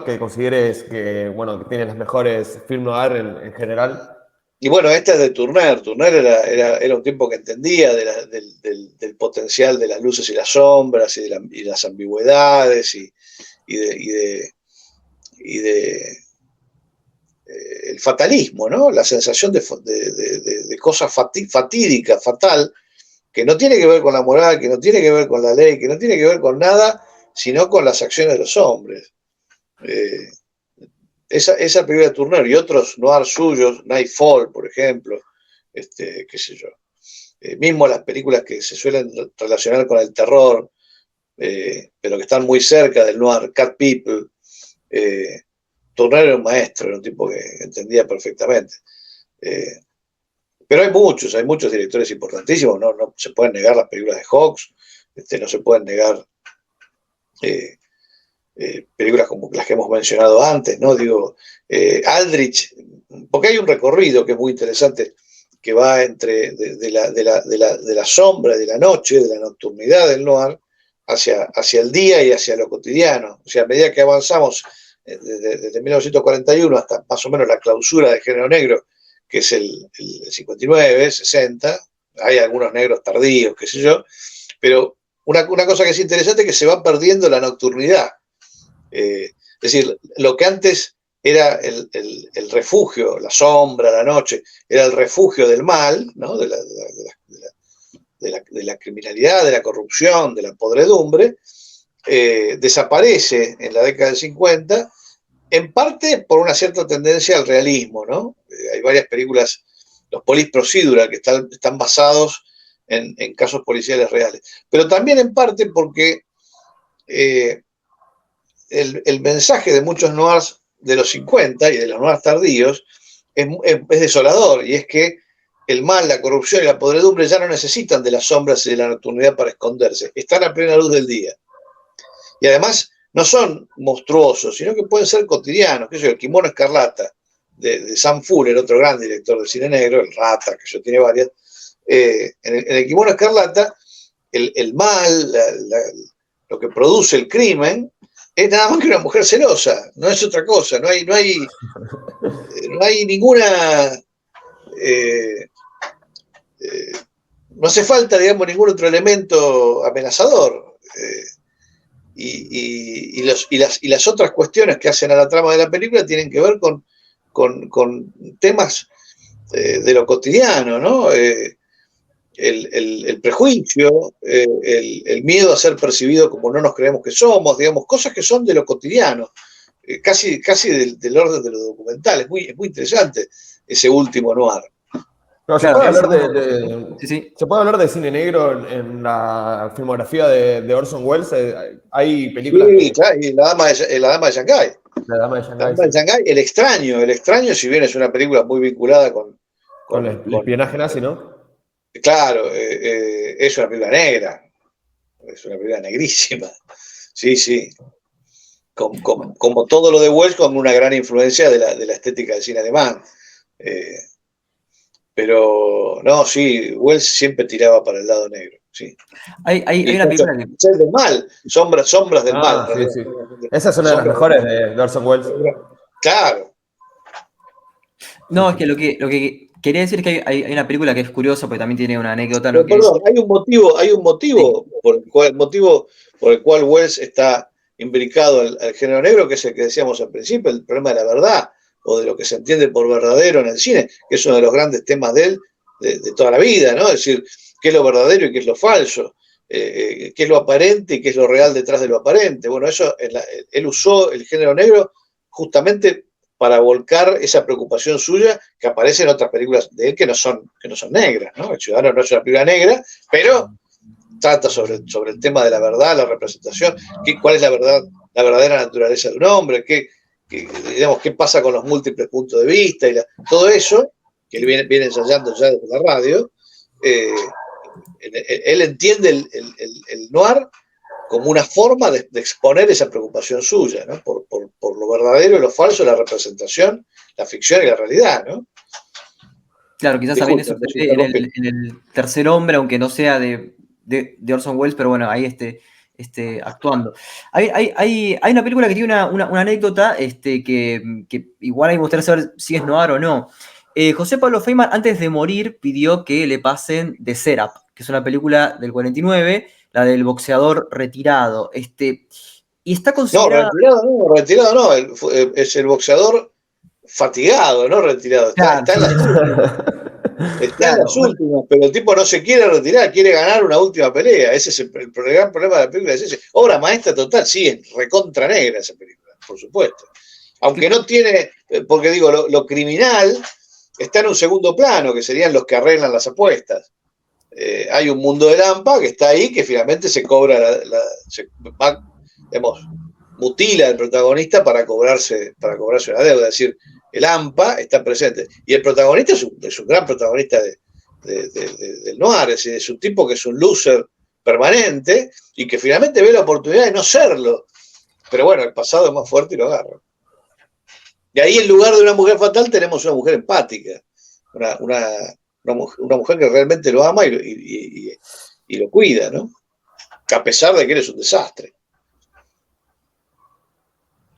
que consideres que, bueno, que tiene las mejores film noir en general? Y bueno, esta es de Tourneur. Tourneur era un tipo que entendía del potencial de las luces y las sombras y las ambigüedades el fatalismo, ¿no? La sensación de cosa fatídica, fatal, que no tiene que ver con la moral, que no tiene que ver con la ley, que no tiene que ver con nada, sino con las acciones de los hombres. Esa película de Tourneur y otros noir suyos, Nightfall, por ejemplo, qué sé yo. Mismo las películas que se suelen relacionar con el terror, pero que están muy cerca del noir, Cat People. Tourneur era un maestro, era un tipo que entendía perfectamente. Pero hay muchos directores importantísimos, no se pueden negar las películas de Hawks, no se pueden negar películas como las que hemos mencionado antes, ¿no? Digo, Aldrich, porque hay un recorrido que es muy interesante, que va entre de la sombra, de la noche, de la nocturnidad del noir, hacia el día y hacia lo cotidiano. O sea, a medida que avanzamos desde 1941 hasta más o menos la clausura del género negro, que es el 59, 60, hay algunos negros tardíos, qué sé yo, pero una cosa que es interesante es que se va perdiendo la nocturnidad. Es decir, lo que antes era el refugio, la sombra, la noche, era el refugio del mal, ¿no? de la criminalidad, de la corrupción, de la podredumbre, desaparece en la década del 50, en parte por una cierta tendencia al realismo, ¿no? Hay varias películas, los police procedural, que están basados en casos policiales reales, pero también en parte porque el mensaje de muchos noirs de los 50 y de los noirs tardíos es desolador, y es que el mal, la corrupción y la podredumbre ya no necesitan de las sombras y de la nocturnidad para esconderse, están a plena luz del día. Y además no son monstruosos, sino que pueden ser cotidianos. ¿Qué sé yo? El Kimono Escarlata de Sam Fuller, otro gran director del cine negro, el Rata, que yo tiene varias. En el Kimono Escarlata, el mal, lo que produce el crimen, es nada más que una mujer celosa, no es otra cosa, no hay ninguna, no hace falta, digamos, ningún otro elemento amenazador. Y las otras cuestiones que hacen a la trama de la película tienen que ver con temas de lo cotidiano, ¿no? el prejuicio, el miedo a ser percibido como no nos creemos que somos, digamos, cosas que son de lo cotidiano, casi del orden de lo documental. Es muy interesante ese último noir. No, Claro, ¿se puede hablar de cine negro en la filmografía de Orson Welles? Hay películas Sí, claro, y la dama de Shanghái. La Dama de La Shanghái, dama de Shanghái, el extraño, si bien es una película muy vinculada con el espionaje nazi, ¿no? Claro, es una película negra, es una película negrísima. Sí. Como todo lo de Wells, con una gran influencia de la estética del cine alemán. Pero no, sí, Wells siempre tiraba para el lado negro, sí. Hay una película que... Del mal, sombras del mal. Sí. Esa es una de las mejores de Orson Welles. Claro. No, es que lo que quería decir es que hay una película que es curiosa, porque también tiene una anécdota. Pero, perdón, hay un motivo por el cual Wells está imbricado al género negro, que es el que decíamos al principio, el problema de la verdad, o de lo que se entiende por verdadero en el cine, que es uno de los grandes temas de él, de toda la vida, ¿no? Es decir, qué es lo verdadero y qué es lo falso, qué es lo aparente y qué es lo real detrás de lo aparente. Bueno, eso, él usó el género negro justamente para volcar esa preocupación suya que aparece en otras películas de él que no son negras, ¿no? El Ciudadano no es una película negra, pero trata sobre el tema de la verdad, la representación, cuál es la verdadera naturaleza de un hombre, qué pasa con los múltiples puntos de vista, todo eso, que él viene ensayando ya desde la radio. Él entiende el noir como una forma de exponer esa preocupación suya, ¿no? Por lo verdadero y lo falso, la representación, la ficción y la realidad, ¿no? Claro, quizás también eso se ve en el Tercer Hombre, aunque no sea de Orson Welles, pero bueno, ahí actuando. Hay una película que tiene una anécdota que igual hay que gustaría saber si es noir o no. José Pablo Feynman, antes de morir, pidió que le pasen The Setup, que es una película del 49, la del boxeador retirado. Y está considerada... No, retirado no, es el boxeador fatigado, no retirado. Está en las últimas, pero el tipo no se quiere retirar, quiere ganar una última pelea. Ese es el gran problema de la película. Es ese. Obra maestra total, sí, es recontra negra esa película, por supuesto. Aunque no tiene, porque digo, lo criminal está en un segundo plano, que serían los que arreglan las apuestas. Hay un mundo de Lampa que está ahí, que finalmente se cobra mutila al protagonista para cobrarse una deuda. Es decir, el AMPA está presente. Y el protagonista es un gran protagonista del noir, es decir, es un tipo que es un loser permanente y que finalmente ve la oportunidad de no serlo. Pero bueno, el pasado es más fuerte y lo agarra. Y ahí, en lugar de una mujer fatal, tenemos una mujer empática, una mujer que realmente lo ama y lo cuida, ¿no? A pesar de que él es un desastre.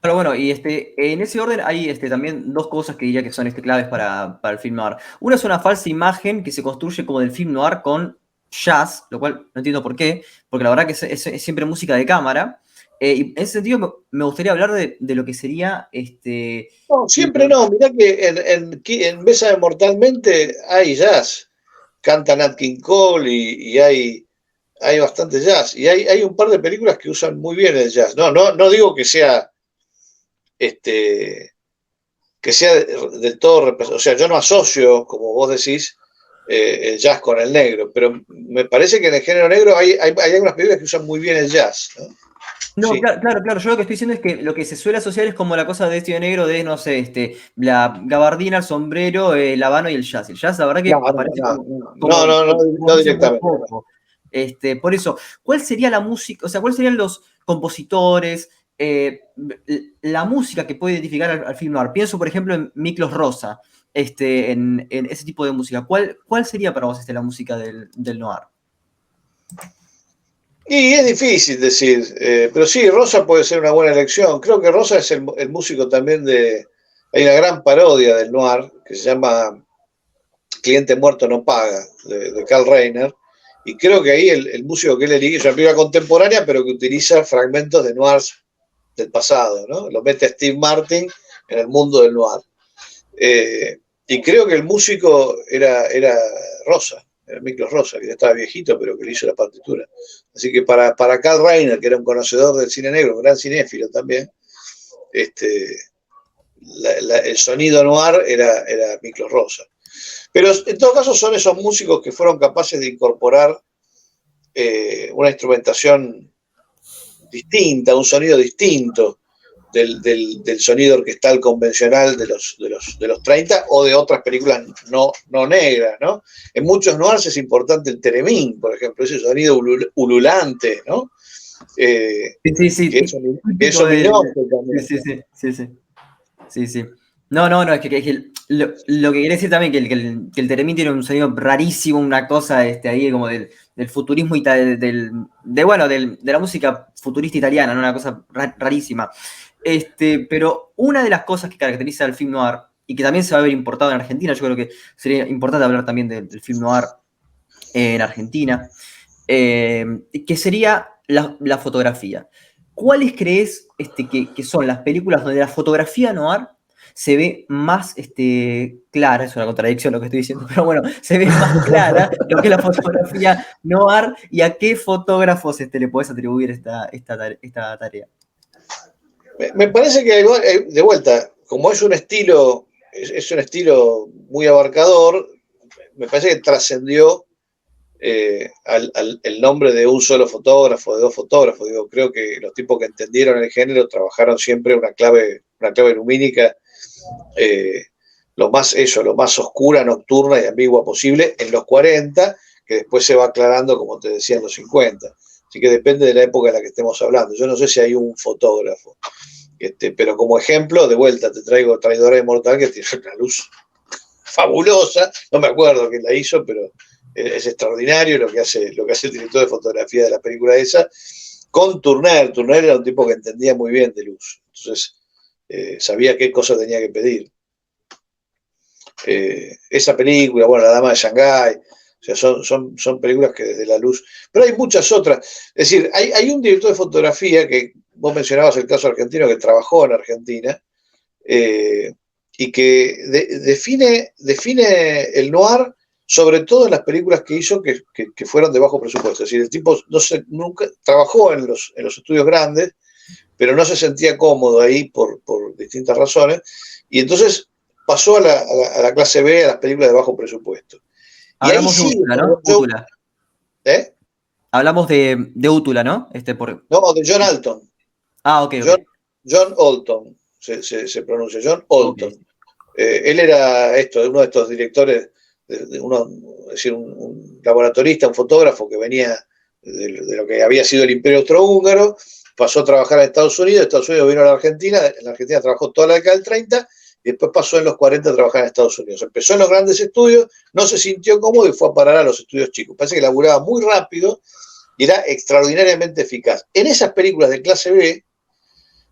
Pero bueno, y en ese orden hay también dos cosas que diría que son claves para el film noir. Una es una falsa imagen que se construye como del film noir con jazz, lo cual no entiendo por qué, porque la verdad que es siempre música de cámara. Y en ese sentido me gustaría hablar de lo que sería... No, siempre no. Mirá que en Bésame Mortalmente hay jazz. Canta Nat King Cole y hay bastante jazz. Y hay un par de películas que usan muy bien el jazz. No digo que sea del todo, o sea, yo no asocio, como vos decís, el jazz con el negro, pero me parece que en el género negro hay algunas películas que usan muy bien el jazz, ¿no? No, Sí. claro, yo lo que estoy diciendo es que lo que se suele asociar es como la cosa de vestido de negro de, no sé, la gabardina, el sombrero, el habano y el jazz. El jazz, la verdad que aparece no directamente. Poco. Por eso, ¿cuál sería la música, o sea, cuáles serían los compositores, la música que puede identificar al film noir? Pienso, por ejemplo, en Miklos Rosa, en ese tipo de música. ¿Cuál sería para vos la música del noir? Y es difícil decir, pero sí, Rosa puede ser una buena elección. Creo que Rosa es el músico también hay una gran parodia del noir que se llama Cliente Muerto No Paga, de Karl Reiner, y creo que ahí el músico que él elige es una película contemporánea, pero que utiliza fragmentos de noirs del pasado, ¿no? Lo mete a Steve Martin en el mundo del noir. Y creo que el músico era Rosa, era Miklos Rosa, que ya estaba viejito, pero que le hizo la partitura. Así que para Karl Reiner, que era un conocedor del cine negro, un gran cinéfilo también, el sonido noir era Miklos Rosa. Pero en todo caso son esos músicos que fueron capaces de incorporar una instrumentación distinta, un sonido distinto del sonido orquestal convencional de los 30 o de otras películas no negras, ¿no? En muchos noirs es importante el theremin, por ejemplo, ese sonido ululante, ¿no? Sí. Que es ominoso también. Sí. No, es que lo que quiere decir también que el theremin tiene un sonido rarísimo, una cosa ahí como del futurismo y de la música futurista italiana, ¿no? Una cosa rarísima. Pero una de las cosas que caracteriza al film noir, y que también se va a ver importado en Argentina, yo creo que sería importante hablar también del film noir en Argentina, que sería la fotografía. ¿Cuáles crees que son las películas donde la fotografía noir se ve más clara? Es una contradicción lo que estoy diciendo, pero bueno, se ve más clara lo que es la fotografía noir, y a qué fotógrafos le podés atribuir esta tarea? Me parece que, de vuelta, como es un estilo muy abarcador, me parece que trascendió el nombre de un solo fotógrafo, de dos fotógrafos. Digo, creo que los tipos que entendieron el género trabajaron siempre una clave lumínica lo más oscura, nocturna y ambigua posible en los 40, que después se va aclarando, como te decía, en los 50. Así que depende de la época en la que estemos hablando. Yo no sé si hay un fotógrafo, pero como ejemplo, de vuelta, te traigo Traidora Inmortal, que tiene una luz fabulosa. No me acuerdo quién la hizo, pero es extraordinario lo que hace el director de fotografía de la película esa, con Tourneur. Tourneur era un tipo que entendía muy bien de luz. Entonces, sabía qué cosa tenía que pedir. Esa película, bueno, La Dama de Shanghái, o sea, son películas que desde la luz. Pero hay muchas otras. Es decir, hay un director de fotografía que vos mencionabas el caso argentino, que trabajó en Argentina, y que define el noir, sobre todo en las películas que hizo que fueron de bajo presupuesto. Es decir, el tipo nunca trabajó en los estudios grandes, pero no se sentía cómodo ahí por distintas razones, y entonces pasó a la clase B, a las películas de bajo presupuesto. Hablamos de Útula, ¿no? Útula. Hablamos de Útula, ¿no? No, de John Alton. Ok. John Alton se pronuncia, John Alton. Okay. Él era uno de estos directores, un laboratorista, un fotógrafo que venía de lo que había sido el Imperio Austrohúngaro, pasó a trabajar en Estados Unidos vino a la Argentina, en la Argentina trabajó toda la década del 30, y después pasó en los 40 a trabajar en Estados Unidos. Empezó en los grandes estudios, no se sintió cómodo y fue a parar a los estudios chicos. Parece que laburaba muy rápido y era extraordinariamente eficaz. En esas películas de clase B,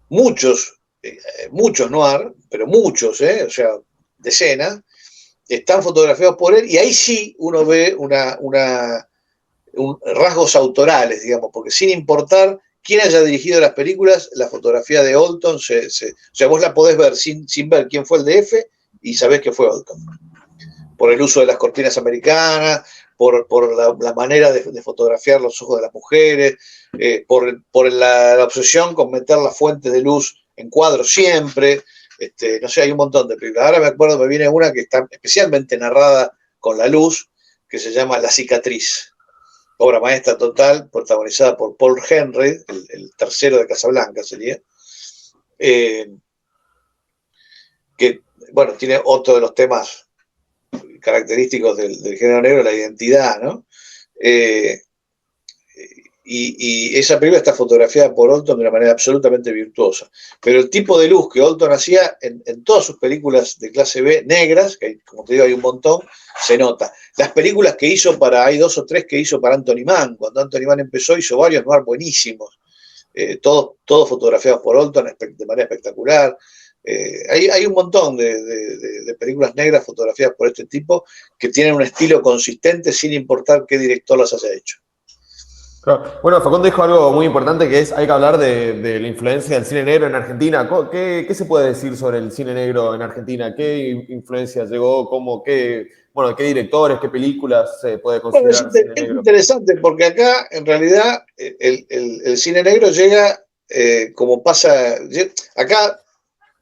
muchos noir, pero muchos, o sea, decenas, están fotografiados por él, y ahí sí uno ve rasgos autorales, digamos, porque sin importar quién haya dirigido las películas, la fotografía de Alton, o sea, vos la podés ver sin ver quién fue el DF y sabés que fue Alton. Por el uso de las cortinas americanas, por la manera de fotografiar los ojos de las mujeres, por la obsesión con meter las fuentes de luz en cuadro siempre. No sé, hay un montón de películas. Ahora me viene una que está especialmente narrada con la luz, que se llama La cicatriz. Obra maestra total, protagonizada por Paul Henry, el tercero de Casablanca sería, que, bueno, tiene otro de los temas característicos del género negro, la identidad, ¿no? Y esa película está fotografiada por Alton de una manera absolutamente virtuosa. Pero el tipo de luz que Alton hacía en todas sus películas de clase B, negras, que como te digo hay un montón, se nota. Las películas que hizo hay 2 o 3 que hizo para Anthony Mann. Cuando Anthony Mann empezó, hizo varios noir buenísimos. Todos fotografiados por Alton de manera espectacular. Hay un montón de películas negras fotografiadas por este tipo que tienen un estilo consistente sin importar qué director las haya hecho. Claro. Bueno, Facundo dijo algo muy importante, que hay que hablar de la influencia del cine negro en Argentina. ¿Qué se puede decir sobre el cine negro en Argentina? ¿Qué influencia llegó? bueno, qué directores, qué películas se puede Bueno, considerar cine es negro. interesante porque acá, en realidad, el cine negro llega como pasa. Acá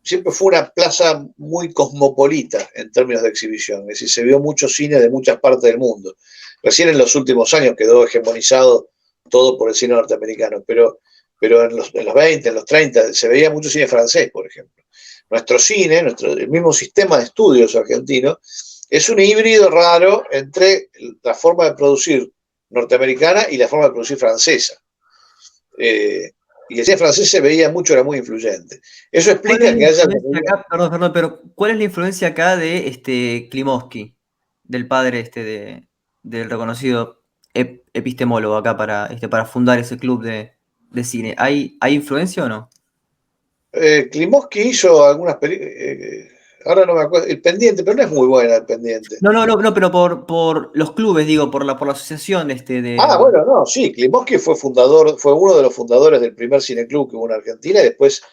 siempre fue una plaza muy cosmopolita en términos de exhibición, es decir, se vio mucho cine de muchas partes del mundo. Recién en los últimos años quedó hegemonizado todo por el cine norteamericano, pero en los 20, en los 30, se veía mucho cine francés, por ejemplo. Nuestro cine, el mismo sistema de estudios argentino, es un híbrido raro entre la forma de producir norteamericana y la forma de producir francesa. Eh, y el cine francés se veía mucho, era muy influyente. Eso ¿Cuál es explica la que haya... influencia acá? Perdón, pero ¿cuál es la influencia acá de Klimovsky, del padre del reconocido epistemólogo acá para fundar ese club de cine? ¿Hay influencia o no? Klimovsky hizo algunas películas, ahora no me acuerdo, El Pendiente, pero no es muy buena El Pendiente. No, pero por los clubes, digo, por la asociación Bueno, no, sí, Klimovsky fue uno de los fundadores del primer cineclub que hubo en Argentina y después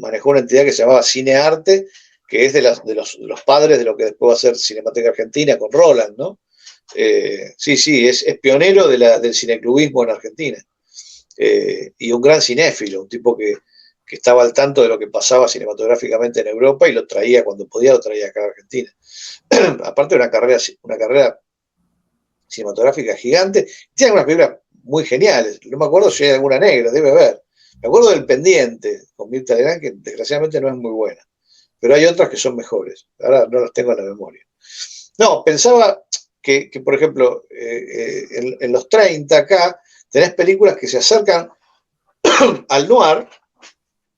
manejó una entidad que se llamaba Cinearte, que es de los padres de lo que después va a ser Cinemateca Argentina con Roland, ¿no? Sí, es pionero del cineclubismo en Argentina. Y un gran cinéfilo, un tipo que estaba al tanto de lo que pasaba cinematográficamente en Europa y lo traía cuando podía, lo traía acá a Argentina. Aparte de una carrera cinematográfica gigante, tiene algunas películas muy geniales. No me acuerdo si hay alguna negra, debe haber. Me acuerdo del Pendiente con Mirta Legrand, que desgraciadamente no es muy buena, pero hay otras que son mejores. Ahora no las tengo en la memoria. No, pensaba que por ejemplo, en los 30 acá tenés películas que se acercan al noir,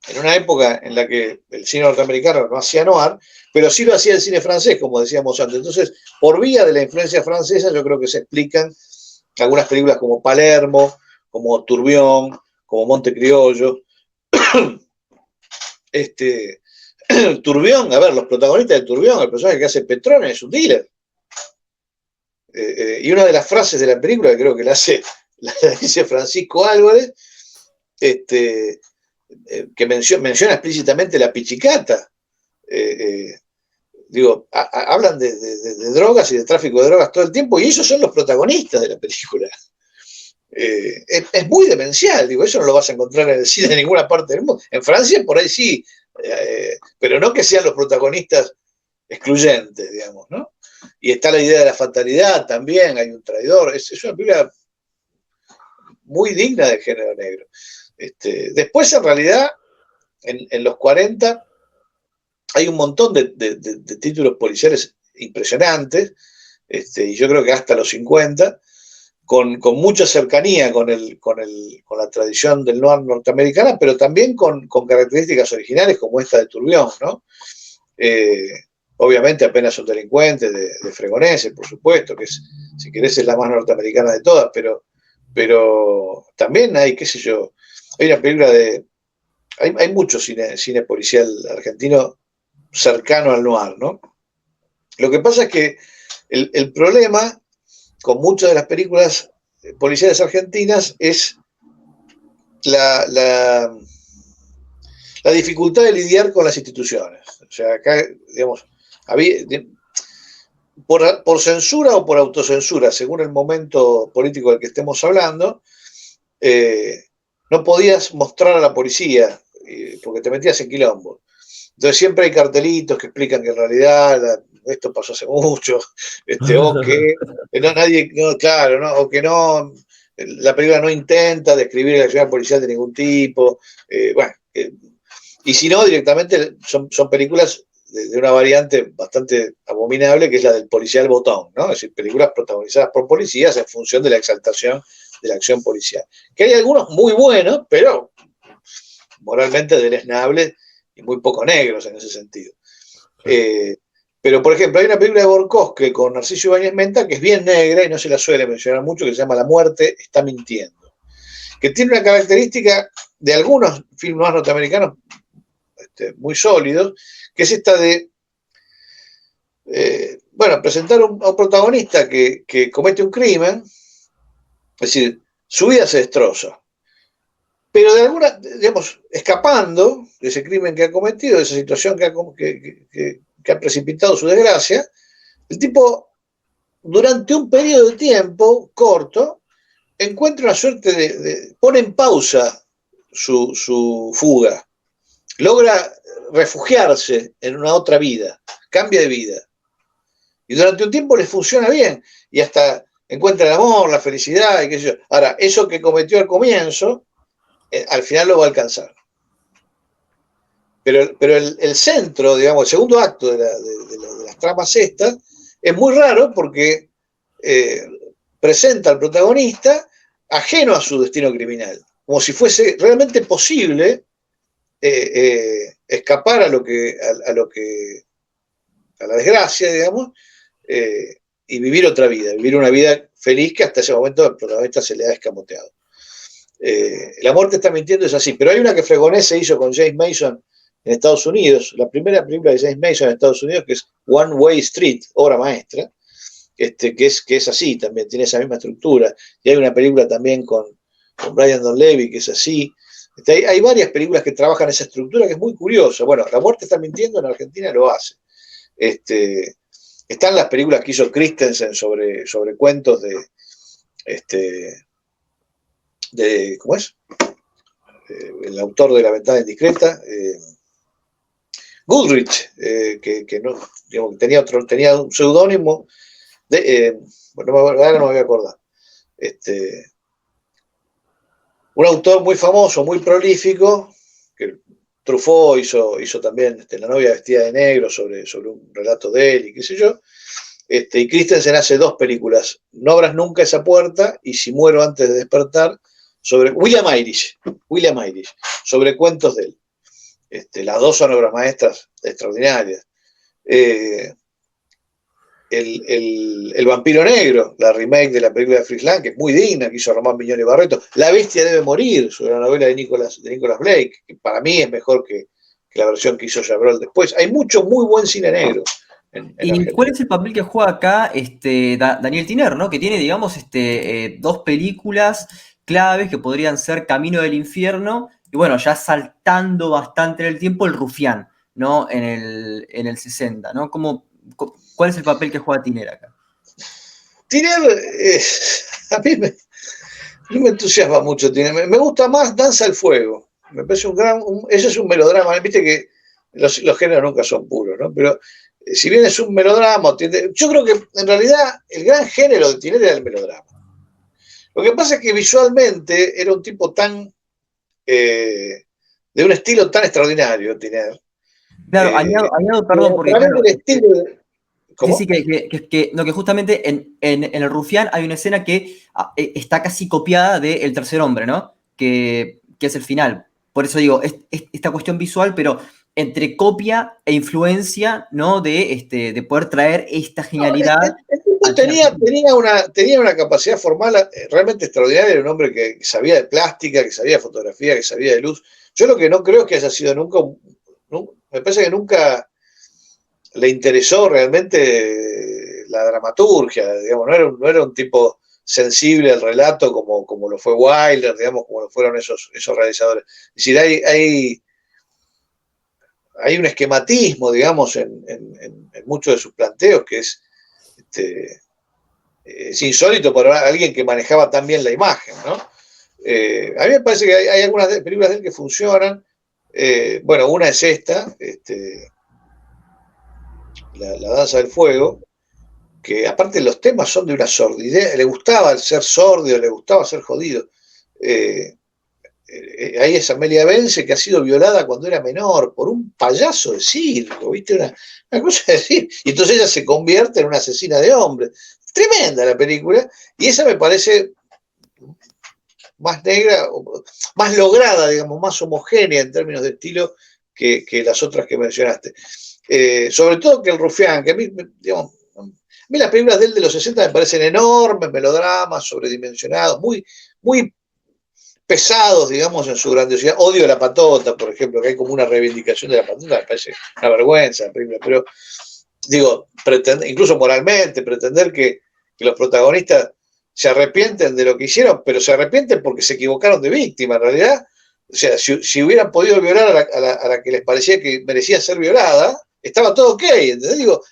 en una época en la que el cine norteamericano no hacía noir, pero sí lo hacía el cine francés, como decíamos antes. Entonces, por vía de la influencia francesa, yo creo que se explican algunas películas como Palermo, como Turbión, como Monte Criollo. Turbión, a ver, los protagonistas de Turbión, el personaje que hace Petrone es un dealer. Y una de las frases de la película, que creo que la dice Francisco Álvarez, que menciona explícitamente la pichicata. Digo, hablan de drogas y de tráfico de drogas todo el tiempo y ellos son los protagonistas de la película. Es muy demencial, digo, eso no lo vas a encontrar en el cine de ninguna parte del mundo. En Francia por ahí sí, pero no que sean los protagonistas excluyentes, digamos, ¿no? Y está la idea de la fatalidad también, hay un traidor, es una película muy digna del género negro. Después, en realidad, en los 40 hay un montón de títulos policiales impresionantes, y yo creo que hasta los 50, con mucha cercanía con la tradición del noir norteamericana, pero también con características originales como esta de Turbión, ¿no? Obviamente Apenas un delincuente de Fregonese, por supuesto, que es, si querés, es la más norteamericana de todas, pero también hay, qué sé yo, hay una película hay mucho cine policial argentino cercano al noir, ¿no? Lo que pasa es que el problema con muchas de las películas policiales argentinas es la dificultad de lidiar con las instituciones. O sea, acá, digamos, por censura o por autocensura, según el momento político del que estemos hablando, no podías mostrar a la policía porque te metías en quilombo. Entonces siempre hay cartelitos que explican que en realidad esto pasó hace mucho, o que no, nadie, no, claro, ¿no? O que no, la película no intenta describir la acción policial de ningún tipo, bueno, y si no, directamente son películas de una variante bastante abominable, que es la del policial botón, ¿no? Es decir, películas protagonizadas por policías en función de la exaltación de la acción policial. Que hay algunos muy buenos, pero moralmente deleznables y muy poco negros en ese sentido. Pero, por ejemplo, hay una película de Borcosque con Narciso Ibáñez Menta que es bien negra y no se la suele mencionar mucho, que se llama La muerte está mintiendo, que tiene una característica de algunos filmes norteamericanos muy sólidos, que es esta de presentar a un protagonista que comete un crimen, es decir, su vida se destroza, pero de alguna, digamos, escapando de ese crimen que ha cometido, de esa situación que ha precipitado su desgracia, El tipo, durante un periodo de tiempo corto, encuentra una suerte pone en pausa su fuga, logra refugiarse en una otra vida, cambia de vida. Y durante un tiempo le funciona bien, y hasta encuentra el amor, la felicidad, y qué sé yo. Ahora, eso que cometió al comienzo, al final lo va a alcanzar. Pero el centro, digamos, el segundo acto de las tramas estas, es muy raro porque presenta al protagonista ajeno a su destino criminal, como si fuese realmente posible escapar a la desgracia, digamos, y vivir otra vida, vivir una vida feliz que hasta ese momento el protagonista se le ha escamoteado. La muerte está mintiendo es así, pero hay una que Fregonés se hizo con James Mason en Estados Unidos, la primera película de James Mason en Estados Unidos, que es One Way Street, obra maestra, que es así también, tiene esa misma estructura. Y hay una película también con Brian Donlevy que es así. Hay varias películas que trabajan esa estructura que es muy curiosa. Bueno, La muerte está mintiendo en Argentina lo hace. Están las películas que hizo Christensen sobre cuentos de ¿cómo es? El autor de La ventana indiscreta, Goodrich, que no, digamos, tenía un seudónimo, bueno, ahora no me voy a acordar. Un autor muy famoso, muy prolífico, que Truffaut hizo también La novia vestida de negro sobre un relato de él y qué sé yo. Y Christensen hace dos películas, No abras nunca esa puerta y Si muero antes de despertar, sobre William Irish, sobre cuentos de él. Las dos son obras maestras extraordinarias. El vampiro negro, la remake de la película de Fritz Lang, que es muy digna, que hizo Román Viñoles Barreto. La bestia debe morir, sobre la novela de Nicholas Blake, que para mí es mejor que la versión que hizo Chabrol después. Hay mucho muy buen cine negro. ¿Y cuál es el papel que juega acá Daniel Tiner, ¿no? Que tiene, digamos, dos películas claves que podrían ser Camino del Infierno y, bueno, ya saltando bastante en el tiempo, El Rufián, ¿no? En el 60, ¿no? ¿Cuál es el papel que juega Tiner acá? Tiner, a mí no me entusiasma mucho Tiner. Me gusta más Danza al Fuego. Me parece ese es un melodrama. Viste que los géneros nunca son puros, ¿no? Pero si bien es un melodrama, yo creo que en realidad el gran género de Tiner era el melodrama. Lo que pasa es que visualmente era un tipo tan de un estilo tan extraordinario, Tiner. Claro, añado, perdón, porque claro, el estilo de, ¿cómo? Sí, que justamente en El Rufián hay una escena que está casi copiada de El tercer hombre, ¿no? Que es el final. Por eso digo, esta cuestión visual, pero entre copia e influencia, ¿no? De poder traer esta genialidad. El tipo tenía una capacidad formal realmente extraordinaria, era un hombre que sabía de plástica, que sabía de fotografía, que sabía de luz. Yo lo que no creo es que haya sido nunca, me parece que nunca le interesó realmente la dramaturgia, digamos, no era un tipo sensible al relato como lo fue Wilder, digamos, como lo fueron esos realizadores. Es decir, hay un esquematismo, digamos, en muchos de sus planteos que es insólito para alguien que manejaba tan bien la imagen, ¿no? A mí me parece que hay algunas películas de él que funcionan. Bueno, una es esta, la Danza del Fuego, que aparte los temas son de una sordidez, le gustaba el ser sordio, le gustaba ser jodido. Ahí es Amelia Bence, que ha sido violada cuando era menor por un payaso de circo, ¿viste? Una cosa de decir. Y entonces ella se convierte en una asesina de hombres. Tremenda la película, y esa me parece más negra, más lograda, digamos, más homogénea en términos de estilo que las otras que mencionaste. Sobre todo que El Rufián, que a mí, digamos, a mí las películas de él de los 60 me parecen enormes, melodramas, sobredimensionados, muy, muy pesados, digamos, en su grandiosidad. Odio La Patota, por ejemplo, que hay como una reivindicación de La Patota, me parece una vergüenza la película, pero digo, incluso moralmente, pretender que los protagonistas se arrepienten de lo que hicieron, pero se arrepienten porque se equivocaron de víctima, en realidad. O sea, si hubieran podido violar a la que les parecía que merecía ser violada, estaba todo ok, ¿entendés? Digo,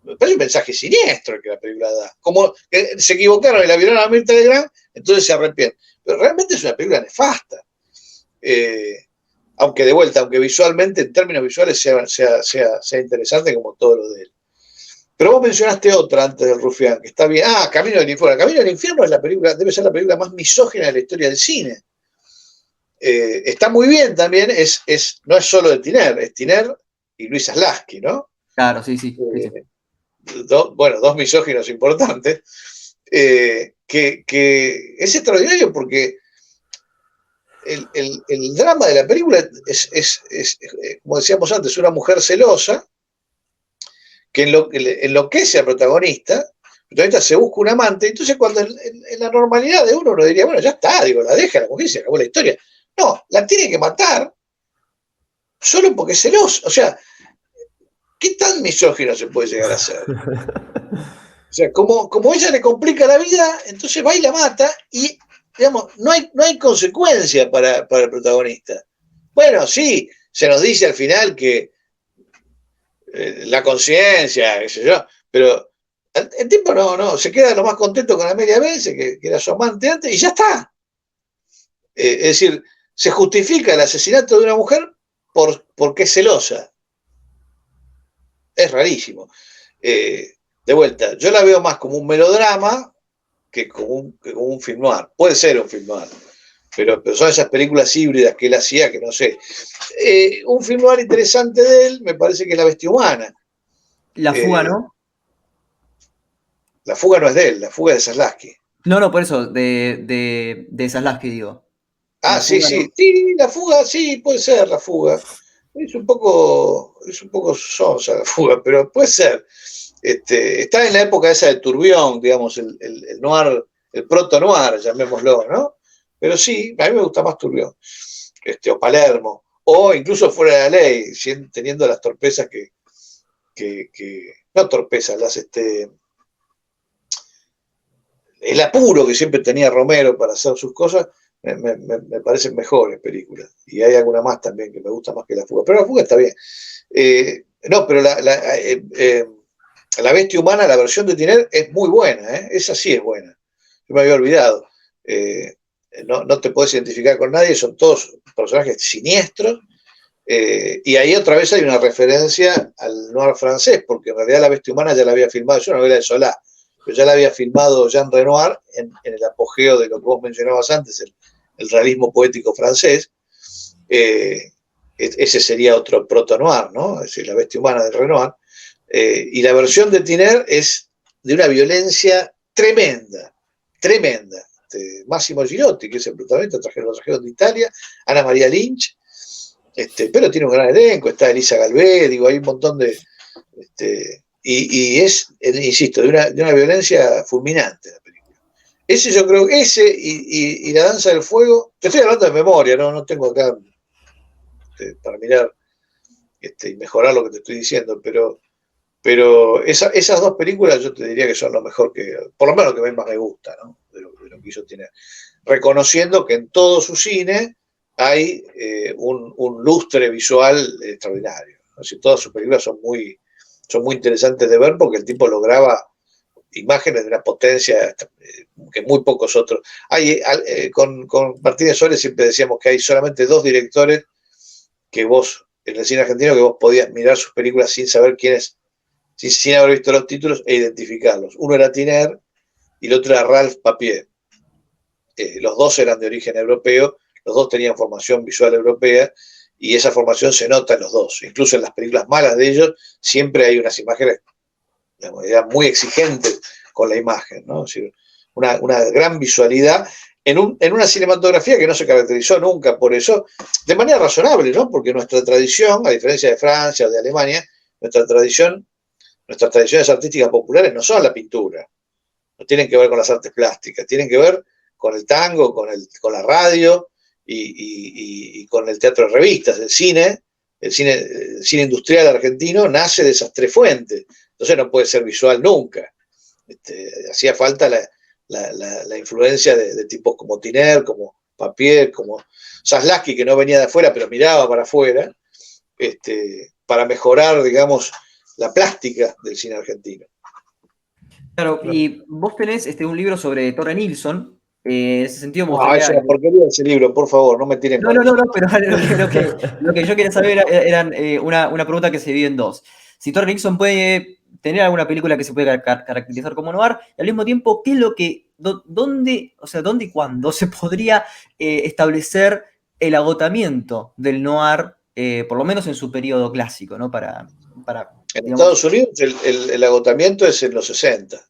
me parece un mensaje siniestro que la película da. Como que se equivocaron y la vieron a Mirta Legrand, entonces se arrepienten. Pero realmente es una película nefasta. Aunque de vuelta, aunque visualmente, en términos visuales, sea interesante como todo lo de él. Pero vos mencionaste otra antes del Rufián, que está bien. Ah, Camino del Infierno. Camino del Infierno es la película, debe ser la película más misógina de la historia del cine. Está muy bien también, no es solo de Tiner, es Tiner y Luis Zaslavsky, ¿no? Claro, sí. Dos misóginos importantes, que es extraordinario porque el drama de la película es, como decíamos antes, una mujer celosa que enloquece al protagonista. El protagonista se busca un amante, entonces cuando en la normalidad de uno diría, bueno, ya está, digo, la deja la mujer y se acabó la historia. No, la tiene que matar solo porque es celoso. O sea, ¿qué tan misógino se puede llegar a ser? O sea, como ella le complica la vida, entonces va y la mata y, digamos, no hay consecuencia para el protagonista. Bueno, sí, se nos dice al final que la conciencia, qué sé yo, pero el tipo no, se queda lo más contento con Amelia Bence, que era su amante antes, y ya está. Es decir, se justifica el asesinato de una mujer porque es celosa. Es rarísimo. De vuelta, yo la veo más como un melodrama que como un film noir. Puede ser un film noir, pero son esas películas híbridas que él hacía que no sé. Un film noir interesante de él me parece que es La Bestia Humana. La fuga, ¿no? La fuga no es de él, la fuga es de Zaslavsky. No, por eso, de Zaslavsky, digo. Ah, La sí, fuga, sí. ¿no? Sí, la fuga, sí, puede ser la fuga. Es un poco sonsa la fuga, pero puede ser. Está en la época esa de Turbión, digamos, el noir, el proto-noir, llamémoslo, ¿no? Pero sí, a mí me gusta más Turbión, o Palermo, o incluso Fuera de la Ley, teniendo las torpezas no torpezas, el apuro que siempre tenía Romero para hacer sus cosas, me parecen mejores películas. Y hay alguna más también que me gusta más que La Fuga. Pero La Fuga está bien. No, pero La Bestia Humana, la versión de Tiner, es muy buena. Esa sí es buena. Yo me había olvidado. No te puedes identificar con nadie, son todos personajes siniestros. Y ahí otra vez hay una referencia al noir francés, porque en realidad La Bestia Humana ya la había filmado, es una novela de Solá, pero ya la había filmado Jean Renoir en el apogeo de lo que vos mencionabas antes, el realismo poético francés. Ese sería otro proto-noir, ¿no? Es decir, La Bestia Humana de Renoir. Y la versión de Tiner es de una violencia tremenda, tremenda. Máximo Girotti, que es el protagonista, lo trajeron de Italia, Ana María Lynch, pero tiene un gran elenco, está Elisa Galvé, digo, hay un montón de... y es, insisto, de una violencia fulminante la película. Ese yo creo, y La Danza del Fuego, te estoy hablando de memoria, no tengo acá para mirar y mejorar lo que te estoy diciendo, pero esas dos películas yo te diría que son lo mejor por lo menos lo que más me gusta, ¿no? De lo que hizo Tiner. Reconociendo que en todo su cine hay un lustre visual extraordinario. Así, todas sus películas son muy interesantes de ver porque el tipo lograba imágenes de una potencia que muy pocos otros. Con Martínez Soles siempre decíamos que hay solamente dos directores que vos, en el cine argentino, que vos podías mirar sus películas sin saber quiénes, sin haber visto los títulos e identificarlos. Uno era Tiner y el otro era Ralph Papier. Los dos eran de origen europeo, los dos tenían formación visual europea y esa formación se nota en los dos. Incluso en las películas malas de ellos siempre hay unas imágenes, digamos, muy exigentes con la imagen, ¿no? Es decir, una gran visualidad en una cinematografía que no se caracterizó nunca por eso, de manera razonable, ¿no? Porque nuestra tradición, a diferencia de Francia o de Alemania, nuestras tradiciones artísticas populares no son la pintura, no tienen que ver con las artes plásticas, tienen que ver con el tango, con la radio y con el teatro de revistas. El cine industrial argentino nace de esas tres fuentes, entonces no puede ser visual nunca. Hacía falta la influencia de tipos como Tiner, como Papier, como Zaslavsky, que no venía de afuera, pero miraba para afuera, para mejorar, digamos, la plástica del cine argentino. Claro, y vos tenés un libro sobre Torre Nilsson. En ese sentido me No, es gustaría. una porquería ese libro, por favor, no me tiren No, con no, no, eso. no, pero lo que yo quería saber eran una pregunta que se divide en dos. Si Torre Nixon puede tener alguna película que se puede caracterizar como noir, y al mismo tiempo, ¿qué es lo que, dónde, o sea, dónde y cuándo se podría establecer el agotamiento del noir, por lo menos en su periodo clásico, ¿no? En Digamos, Estados Unidos el agotamiento es en los 60. O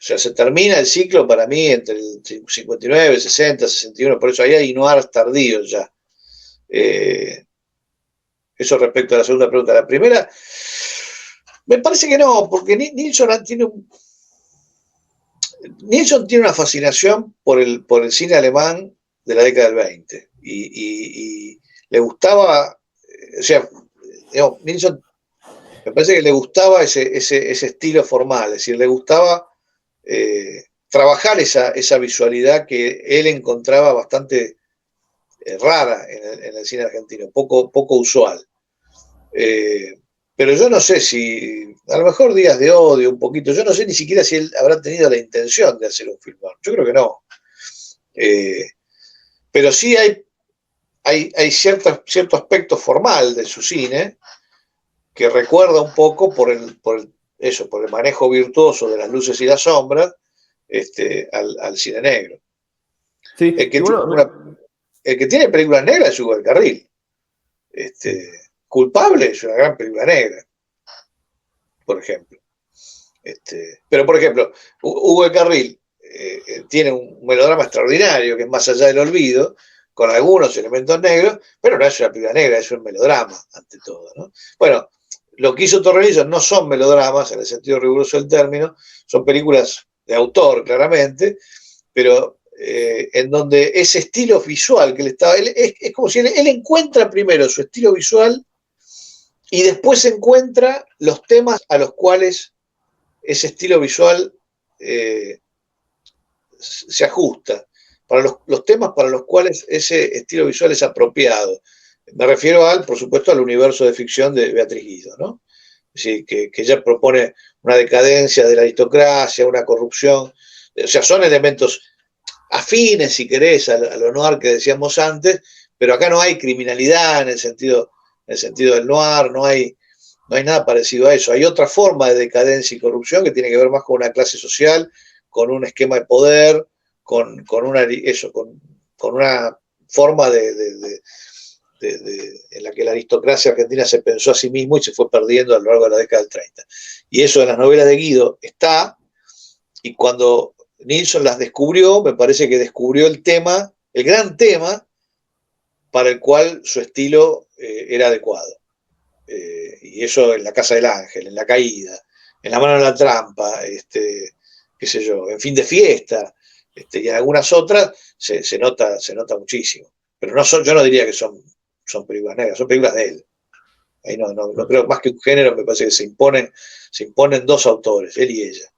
sea, se termina el ciclo para mí entre el 59, 60, 61, por eso ahí hay noirs tardíos ya. Eso respecto a la segunda pregunta. La primera, me parece que no, porque Nilsson tiene una fascinación por el cine alemán de la década del 20 y le gustaba, o sea, digamos, Nilsson me parece que le gustaba ese estilo formal, es decir, le gustaba trabajar esa visualidad que él encontraba bastante rara en el cine argentino, poco usual. Pero yo no sé si, a lo mejor Días de Odio un poquito, yo no sé ni siquiera si él habrá tenido la intención de hacer un film. Yo creo que no. Pero sí hay cierto aspecto formal de su cine que recuerda un poco por el manejo virtuoso de las luces y las sombras al cine negro. Sí, El que, y tiene, bueno, el que tiene películas negras es Hugo del Carril. Culpable es una gran película negra, por ejemplo. Pero, por ejemplo, Hugo del Carril tiene un melodrama extraordinario que es Más allá del olvido, con algunos elementos negros, pero no es una película negra, es un melodrama, ante todo, ¿no? Bueno, lo que hizo Torrelillo no son melodramas, en el sentido riguroso del término, son películas de autor, claramente, pero en donde ese estilo visual que es como si él encuentra primero su estilo visual y después encuentra los temas a los cuales ese estilo visual se ajusta, para los temas para los cuales ese estilo visual es apropiado. Me refiero por supuesto, al universo de ficción de Beatriz Guido, ¿no? Es decir, que ella propone una decadencia de la aristocracia, una corrupción, o sea, son elementos afines, si querés, al noir que decíamos antes, pero acá no hay criminalidad en el sentido del noir, no hay nada parecido a eso. Hay otra forma de decadencia y corrupción que tiene que ver más con una clase social, con un esquema de poder, con una forma en la que la aristocracia argentina se pensó a sí mismo y se fue perdiendo a lo largo de la década del 30. Y eso en las novelas de Guido está, y cuando Nilsson las descubrió, me parece que descubrió el gran tema para el cual su estilo era adecuado. Y eso en La Casa del Ángel, en La Caída, en La Mano en la Trampa, qué sé yo, en Fin de Fiesta, y en algunas otras se nota muchísimo. Pero yo no diría que son películas negras, son películas de él. Ahí no creo, más que un género, me parece que se imponen dos autores, él y ella.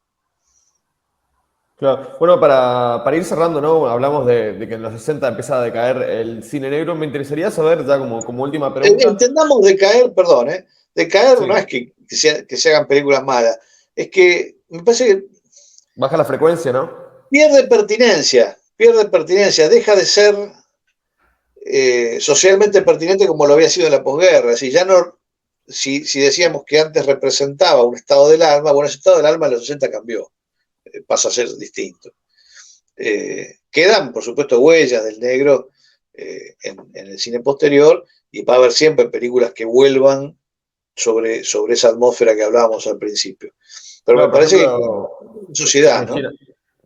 claro. Bueno, para ir cerrando, ¿no? Hablamos de que en los 60 empieza a decaer el cine negro. Me interesaría saber, ya como última pregunta. Entendamos decaer, perdón, decaer no Sí, es que se hagan películas malas, es que me parece que baja la frecuencia, ¿no? pierde pertinencia, deja de ser socialmente pertinente como lo había sido en la posguerra. Si ya no, si decíamos que antes representaba un estado del alma, bueno, ese estado del alma en los 60 cambió, pasa a ser distinto. Quedan, por supuesto, huellas del negro en el cine posterior y va a haber siempre películas que vuelvan sobre esa atmósfera que hablábamos al principio. Pero me Claro, por parece que ejemplo, sociedad, ¿no?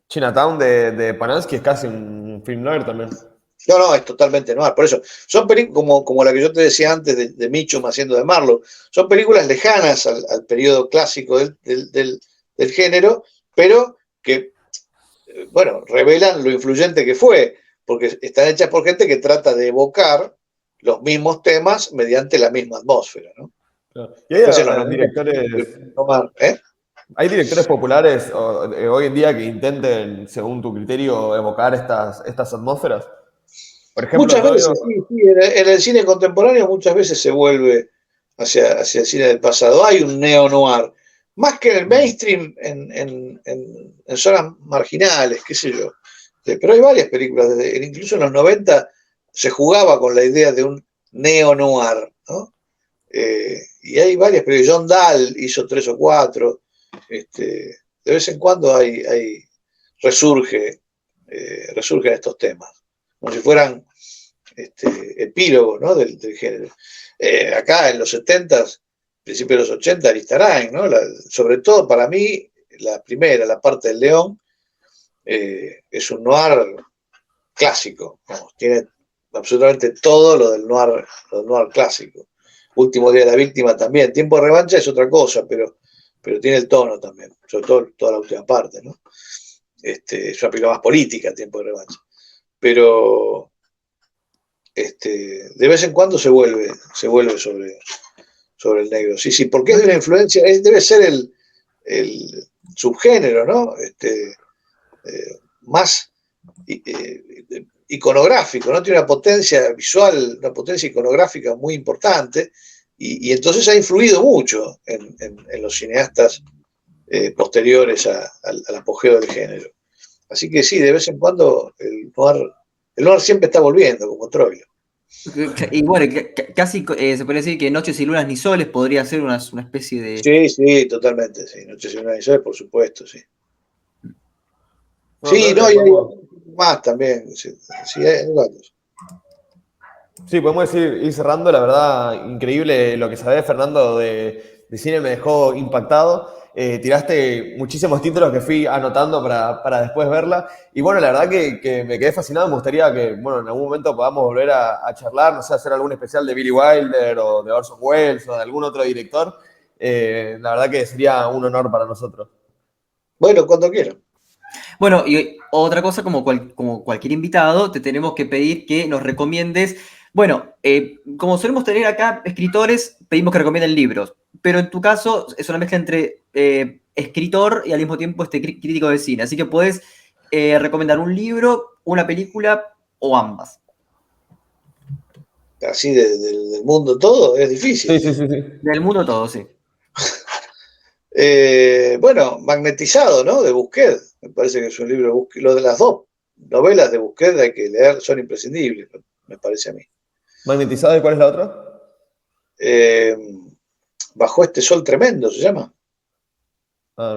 Chinatown de Polanski es casi un film noir también. No, es totalmente no. Por eso, son películas como la que yo te decía antes de Mitchum haciendo de Marlowe, son películas lejanas al periodo clásico del género, pero que, bueno, revelan lo influyente que fue, porque están hechas por gente que trata de evocar los mismos temas mediante la misma atmósfera, ¿no? Claro. Y Después en los 90 hay directores populares hoy en día que intenten, según tu criterio, evocar estas atmósferas. Por ejemplo, Muchas Antonio, veces, sí, en el cine contemporáneo muchas veces se vuelve hacia el cine del pasado. Hay un neo-noir, más que en el mainstream, en zonas marginales, qué sé yo. Pero hay varias películas, incluso en los 90 se jugaba con la idea de un neo-noir, ¿no? Y hay varias, pero John Dahl hizo 3 o 4. De vez en cuando resurgen estos temas, como si fueran epílogos, ¿no? del género. Acá en los 70, principios de los 80, Aristarain, ¿no? Sobre todo para mí, la parte del León, es un noir clásico, vamos, tiene absolutamente todo lo del noir clásico. Último Día de la Víctima también. Tiempo de Revancha es otra cosa, pero tiene el tono también, sobre todo toda la última parte, ¿no? Es una película más política, Tiempo de Revancha. Pero de vez en cuando se vuelve sobre el negro. Sí, sí, porque es de una influencia, debe ser el subgénero, ¿no? Más iconográfico, ¿no? Tiene una potencia visual, una potencia iconográfica muy importante, y entonces ha influido mucho en los cineastas posteriores al apogeo del género. Así que sí, de vez en cuando el noir siempre está volviendo, como Troilo. Y bueno, casi se puede decir que Noches y Lunas ni Soles podría ser una especie de... Sí, sí, totalmente, sí. Noches y Lunas y Soles, por supuesto, sí. No, Sí, creo no, que y hay podemos, más también. Sí, hay varios. sí, podemos ir cerrando. La verdad, increíble lo que sabés, Fernando, de cine me dejó impactado. Tiraste muchísimos títulos que fui anotando para después verla. Y bueno, la verdad que me quedé fascinado. Me gustaría que, bueno, en algún momento podamos volver a charlar, no sé, hacer algún especial de Billy Wilder o de Orson Welles o de algún otro director. La verdad que sería un honor para nosotros. Bueno, cuando quieran. Bueno, y otra cosa, como cualquier invitado, te tenemos que pedir que nos recomiendes. Bueno, como solemos tener acá escritores, pedimos que recomienden libros, pero en tu caso es una mezcla entre escritor y al mismo tiempo crítico de cine. Así que puedes recomendar un libro, una película o ambas. Así del mundo todo, es difícil. Sí, sí, sí, sí. Del mundo todo, sí. Bueno, Magnetizado, ¿no? De Busquets. Me parece que es un libro de Busquets. Lo de las dos novelas de Busquets hay que leer, son imprescindibles, me parece a mí. ¿Magnetizado y cuál es la otra? Eh, Bajo este sol tremendo se llama. Ah,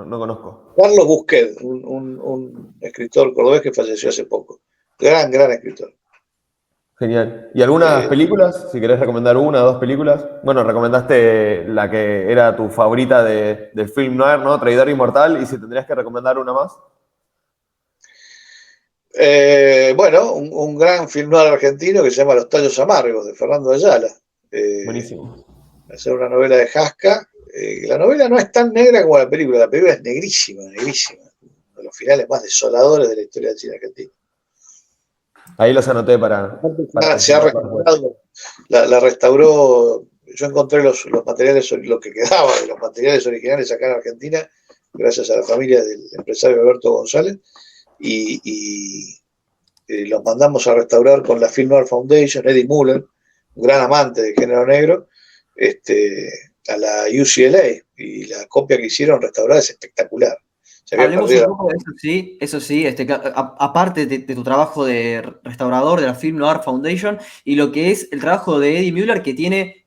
no conozco. Carlos Busquets, un escritor cordobés que falleció hace poco. Gran escritor. Genial. ¿Y algunas Eh, películas? Si querés recomendar una o dos películas. Bueno, recomendaste la que era tu favorita del film noir, ¿no? Traidor Inmortal. ¿Y si tendrías que recomendar una más? bueno, un gran film noir argentino que se llama Los Tallos Amargos, de Fernando Ayala. Buenísimo. Es una novela de Jasca. La novela no es tan negra como la película es negrísima, negrísima. Uno de los finales más desoladores de la historia del cine argentino. Ahí los anoté para Se ha consultarlo después. restaurado, la restauró. Yo encontré los materiales, lo que quedaba de los materiales originales acá en Argentina, gracias a la familia del empresario Alberto González, y los mandamos a restaurar con la Film Noir Foundation, Eddie Muller, un gran amante del género negro, a la UCLA, y la copia que hicieron restaurada es espectacular. Se había Hablemos un perdido. poco de eso sí, aparte de tu trabajo de restaurador de la Film Noir Foundation y lo que es el trabajo de Eddie Muller que tiene,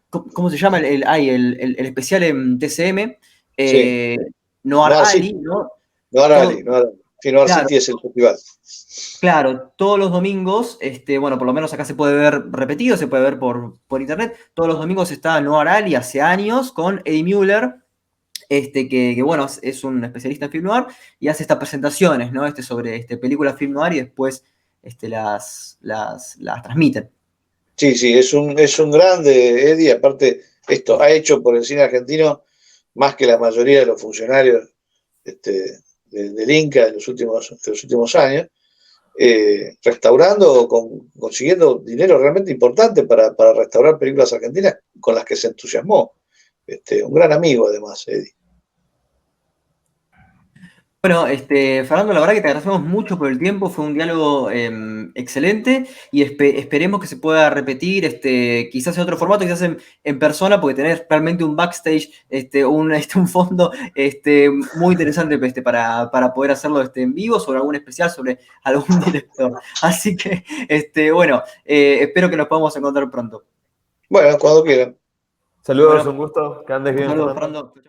¿cómo se llama? El especial en TCM, Sí, Noir Noir Alley, City. ¿no? Noir Todo, Alley, sí, Noir claro, City es el festival. claro, todos los domingos, bueno, por lo menos acá se puede ver repetido, se puede ver por internet, todos los domingos está Noir Alley hace años con Eddie Muller. Que bueno, es un especialista en film noir y hace estas presentaciones, ¿no? Sobre películas film noir y después las transmiten. Sí, sí, es un grande, Eddie. Aparte, esto ha hecho por el cine argentino más que la mayoría de los funcionarios del Inca de los últimos años, restaurando, consiguiendo dinero realmente importante para restaurar películas argentinas con las que se entusiasmó. Un gran amigo, además, Eddie. Bueno, Fernando, la verdad que te agradecemos mucho por el tiempo, fue un diálogo excelente y esperemos que se pueda repetir, quizás en otro formato, quizás en persona, porque tenés realmente un backstage, un fondo muy interesante para poder hacerlo en vivo, sobre algún especial, sobre algún director. Así que, bueno, espero que nos podamos encontrar pronto. Bueno, cuando quieran. Saludos, Bueno, un gusto, que andes un bien, saludo, Fernando. Fernando.